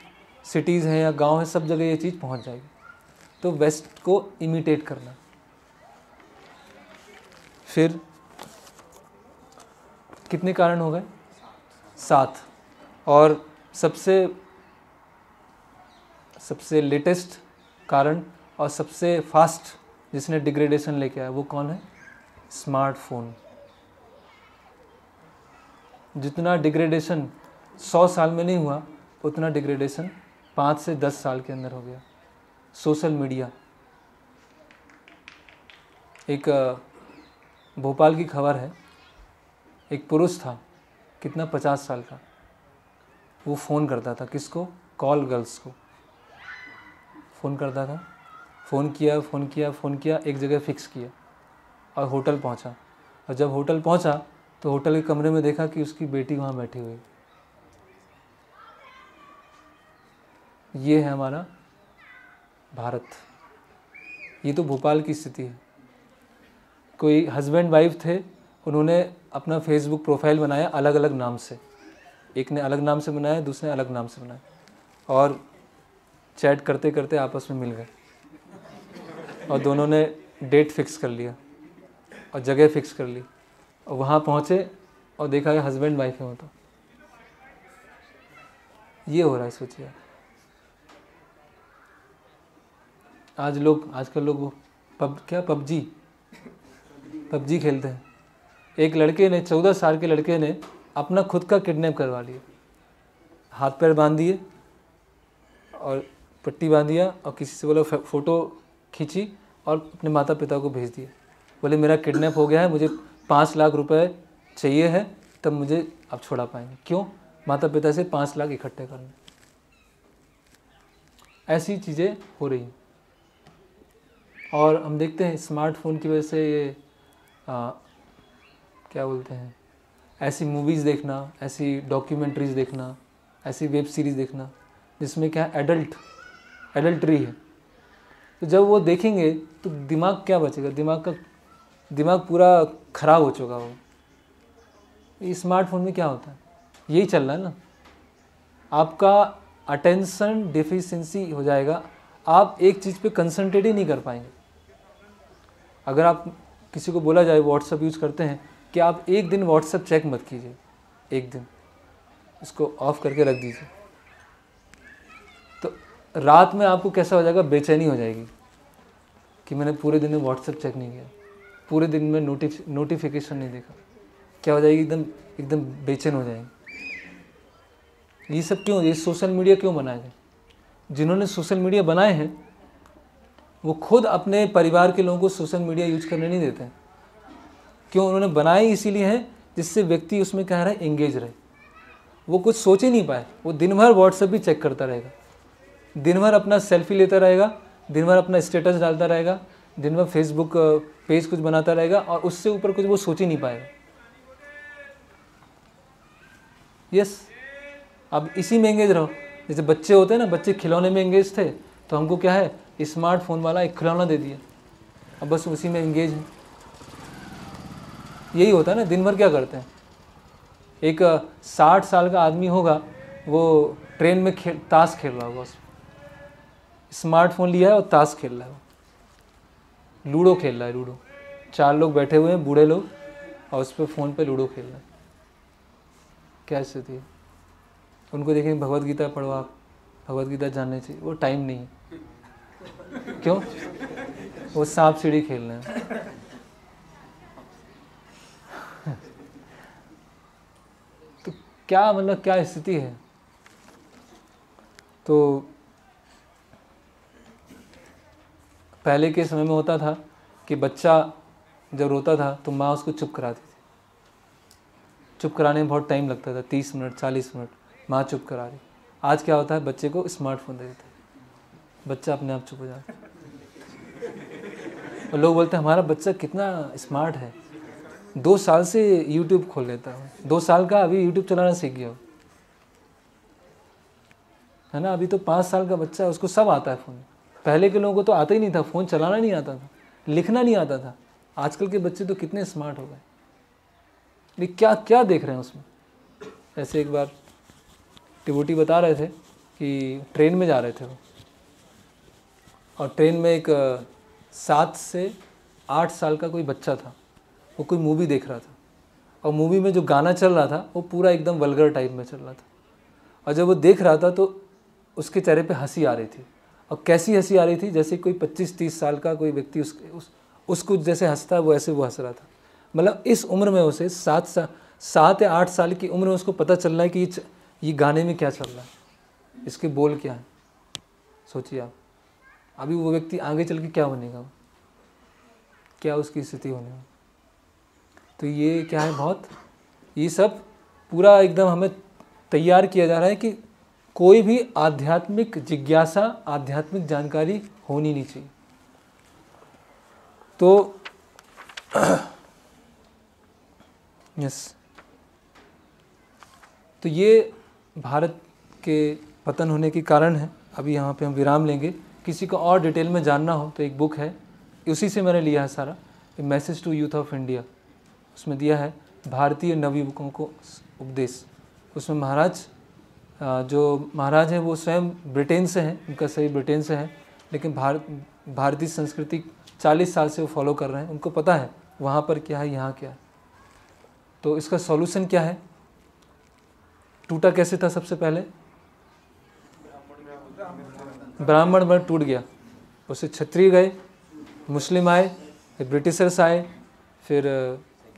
सिटीज़ हैं या गांव हैं, सब जगह ये चीज़ पहुंच जाएगी। तो वेस्ट को इमिटेट करना। फिर कितने कारण हो गए, 7। और सबसे लेटेस्ट कारण और सबसे फास्ट जिसने डिग्रेडेशन लेके आया, वो कौन है, स्मार्टफोन। जितना डिग्रेडेशन 100 साल में नहीं हुआ, उतना डिग्रेडेशन 5 से 10 साल के अंदर हो गया। Social media. एक भोपाल की खबर है, एक पुरुष था, कितना 50 साल का, वो फ़ोन करता था, किसको, कॉल गर्ल्स को फ़ोन करता था। फ़ोन किया, एक जगह फ़िक्स किया और होटल पहुंचा। और जब होटल पहुंचा तो होटल के कमरे में देखा कि उसकी बेटी वहाँ बैठी हुई। ये है हमारा भारत। ये तो भोपाल की स्थिति है। कोई हस्बैंड वाइफ थे, उन्होंने अपना फेसबुक प्रोफाइल बनाया अलग अलग नाम से। एक ने अलग नाम से बनाया, दूसरे ने अलग नाम से बनाया, और चैट करते करते आपस में मिल गए, और दोनों ने डेट फिक्स कर लिया और जगह फिक्स कर ली, और वहाँ पहुँचे और देखा कि हस्बैंड वाइफ है वो। तो ये हो रहा है, सोचिए। आजकल लोग पबजी खेलते हैं। एक लड़के ने, 14 साल के लड़के ने अपना खुद का किडनैप करवा लिया, हाथ पैर बांध दिए और पट्टी बांध दिया और किसी से बोला फ़ोटो खींची और अपने माता पिता को भेज दिया। बोले मेरा किडनैप हो गया है, मुझे 5 लाख रुपए चाहिए है, तब मुझे आप छुड़ा पाएंगे। क्यों? माता पिता से 5 लाख इकट्ठे करने। ऐसी चीज़ें हो रही हैं। और हम देखते हैं स्मार्टफोन की वजह से ये क्या बोलते हैं, ऐसी मूवीज़ देखना, ऐसी डॉक्यूमेंट्रीज़ देखना, ऐसी वेब सीरीज़ देखना जिसमें क्या एडल्ट्री है, तो जब वो देखेंगे तो दिमाग क्या बचेगा, दिमाग पूरा ख़राब हो चुका हो। स्मार्टफोन में क्या होता है, यही चल रहा है ना, आपका अटेंशन डिफिशिएंसी हो जाएगा, आप एक चीज़ पे कंसंट्रेट ही नहीं कर पाएंगे। अगर आप किसी को बोला जाए व्हाट्सएप यूज़ करते हैं कि आप एक दिन व्हाट्सएप चेक मत कीजिए, एक दिन इसको ऑफ करके रख दीजिए, तो रात में आपको कैसा हो जाएगा, बेचैनी हो जाएगी कि मैंने पूरे दिन में व्हाट्सएप चेक नहीं किया, पूरे दिन में नोटिफिकेशन नहीं देखा, क्या हो जाएगी, एकदम बेचैन हो जाएंगे। ये सब क्यों, ये सोशल मीडिया क्यों बनाए गए? जिन्होंने सोशल मीडिया बनाए हैं वो खुद अपने परिवार के लोगों को सोशल मीडिया यूज करने नहीं देते हैं। क्यों? उन्होंने बनाए इसीलिए हैं जिससे व्यक्ति उसमें क्या रहे, एंगेज रहे। वो कुछ सोच ही नहीं पाए, वो दिन भर व्हाट्सएप भी चेक करता रहेगा, दिन भर अपना सेल्फी लेता रहेगा, दिन भर अपना स्टेटस डालता रहेगा, दिन भर फेसबुक पेज कुछ बनाता रहेगा और उससे ऊपर कुछ वो सोच ही नहीं पाएगा। यस, अब इसी में एंगेज रहो। जैसे बच्चे होते हैं ना, बच्चे खिलौने में एंगेज थे तो हमको क्या है, स्मार्टफोन वाला एक खिलौना दे दिया, अब बस उसी में एंगेज है। यही होता है ना, दिन भर क्या करते हैं। एक 60 साल का आदमी होगा, वो ट्रेन में ताश खेल रहा होगा, उसमें स्मार्टफोन लिया है और ताश खेल रहा है, लूडो खेल रहा है, लूडो। 4 लोग बैठे हुए हैं, बूढ़े लोग, और उस पर फ़ोन पे लूडो खेल रहे हैं। क्या स्थिति है? उनको देखें भगवत गीता पढ़ो, आप भगवत गीता जानने चाहिए, वो टाइम नहीं है। क्यों? वो सांप सीढ़ी खेल रहे हैं। तो क्या मतलब, क्या स्थिति है? तो पहले के समय में होता था कि बच्चा जब रोता था तो माँ उसको चुप कराती थी। चुप कराने में बहुत टाइम लगता था, 30 मिनट 40 मिनट, माँ चुप करा रही। आज क्या होता है, बच्चे को स्मार्टफोन दे देते हैं, बच्चा अपने आप चुप हो जाता है। और लोग बोलते हैं हमारा बच्चा कितना स्मार्ट है, 2 साल से यूट्यूब खोल लेता है, 2 साल का अभी यूट्यूब चलाना सीख गया है ना। अभी तो 5 साल का बच्चा है, उसको सब आता है फ़ोन। पहले के लोगों को तो आता ही नहीं था, फ़ोन चलाना नहीं आता था, लिखना नहीं आता था। आजकल के बच्चे तो कितने स्मार्ट हो गए, लेकिन क्या क्या देख रहे हैं उसमें। ऐसे एक बार टिबोटी बता रहे थे कि ट्रेन में जा रहे थे वो, और ट्रेन में एक 7 से 8 साल का कोई बच्चा था, वो कोई मूवी देख रहा था, और मूवी में जो गाना चल रहा था वो पूरा एकदम वल्गर टाइप में चल रहा था। और जब वो देख रहा था तो उसके चेहरे पे हंसी आ रही थी, और कैसी हंसी आ रही थी, जैसे कोई 25-30 साल का कोई व्यक्ति उसको जैसे हंसता है वो ऐसे वो हंस रहा था। मतलब इस उम्र में उसे 7 या 8 साल की उम्र में उसको पता चल रहा है कि ये गाने में क्या चल रहा है, इसके बोल क्या है। सोचिए आप, अभी वो व्यक्ति आगे चल के क्या बनेगा, क्या उसकी स्थिति होने वाली। तो ये क्या है, बहुत ये सब पूरा एकदम हमें तैयार किया जा रहा है कि कोई भी आध्यात्मिक जिज्ञासा, आध्यात्मिक जानकारी होनी नहीं चाहिए। तो यस, तो ये भारत के पतन होने के कारण है। अभी यहाँ पे हम विराम लेंगे। किसी को और डिटेल में जानना हो तो एक बुक है, उसी से मैंने लिया है सारा, a message to youth of India. उसमें दिया है भारतीय नवयुवकों को उपदेश। उसमें महाराज, जो महाराज हैं वो स्वयं ब्रिटेन से हैं, उनका सही ब्रिटेन से है, लेकिन भारतीय संस्कृति 40 साल से वो फॉलो कर रहे हैं। उनको पता है वहाँ पर क्या है, यहाँ क्या है। तो इसका सॉल्यूशन क्या है? टूटा कैसे था? सबसे पहले ब्राह्मण वर्ण टूट गया, उससे क्षत्रिय गए, मुस्लिम आए, फिर ब्रिटिशर्स आए, फिर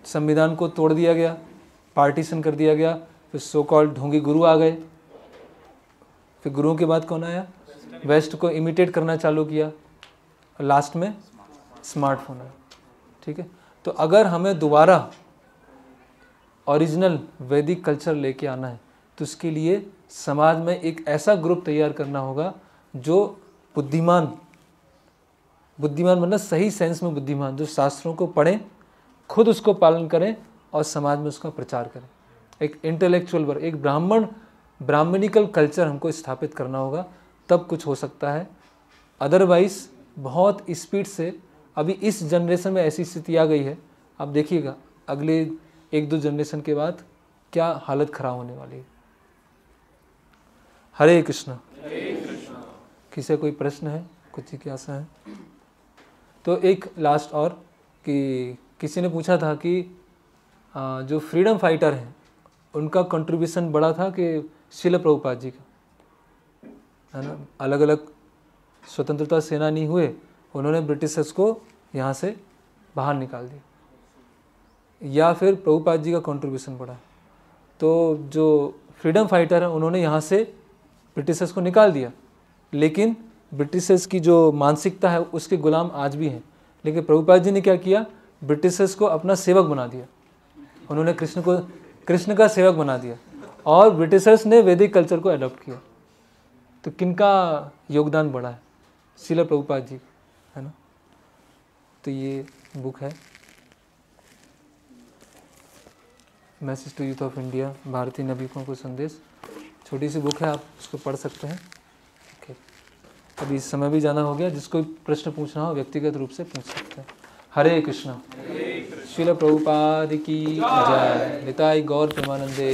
संविधान को तोड़ दिया गया, पार्टीशन कर दिया गया, फिर सो कॉल्ड ढोंगी गुरु आ गए, फिर गुरुओं के बाद कौन आया? वेस्ट को इमिटेट करना चालू किया, लास्ट में स्मार्टफोन है। ठीक है, तो अगर हमें दोबारा ओरिजिनल वैदिक कल्चर लेके आना है तो उसके लिए समाज में एक ऐसा ग्रुप तैयार करना होगा जो बुद्धिमान मतलब सही सेंस में बुद्धिमान, जो शास्त्रों को पढ़ें, खुद उसको पालन करें और समाज में उसका प्रचार करें। एक इंटेलेक्चुअल वर्ग, एक ब्राह्मणिकल कल्चर हमको स्थापित करना होगा, तब कुछ हो सकता है। अदरवाइज बहुत स्पीड से अभी इस जनरेशन में ऐसी स्थिति आ गई है, आप देखिएगा अगले 1-2 जनरेशन के बाद क्या हालत खराब होने वाली है। हरे कृष्णा। किसी कोई प्रश्न है, कुछ जिज्ञासा है? तो एक लास्ट और कि किसी ने पूछा था कि जो फ्रीडम फाइटर हैं उनका कंट्रीब्यूशन बड़ा था कि शिल प्रभुपाद जी का, है ना। अलग अलग स्वतंत्रता सेनानी हुए, उन्होंने ब्रिटिशर्स को यहाँ से बाहर निकाल दिया, या फिर प्रभुपाद जी का कंट्रीब्यूशन बड़ा। तो जो फ्रीडम फाइटर हैं उन्होंने यहाँ से ब्रिटिशर्स को निकाल दिया, लेकिन ब्रिटिशर्स की जो मानसिकता है उसके गुलाम आज भी हैं। लेकिन प्रभुपाद जी ने क्या किया, ब्रिटिशर्स को अपना सेवक बना दिया, उन्होंने कृष्ण का सेवक बना दिया, और ब्रिटिशर्स ने वैदिक कल्चर को अडॉप्ट किया। तो किनका योगदान बड़ा है? श्रील प्रभुपाद जी, है ना। तो ये बुक है message to youth of India, भारतीय नाविकों को संदेश। छोटी सी बुक है, आप उसको पढ़ सकते हैं। ओके, अभी इस समय भी जाना हो गया, जिसको प्रश्न पूछना हो व्यक्तिगत रूप से पूछ सकते हैं। हरे कृष्णा। श्रील प्रभुपाद की जय। निताई गौर प्रेमानंदे।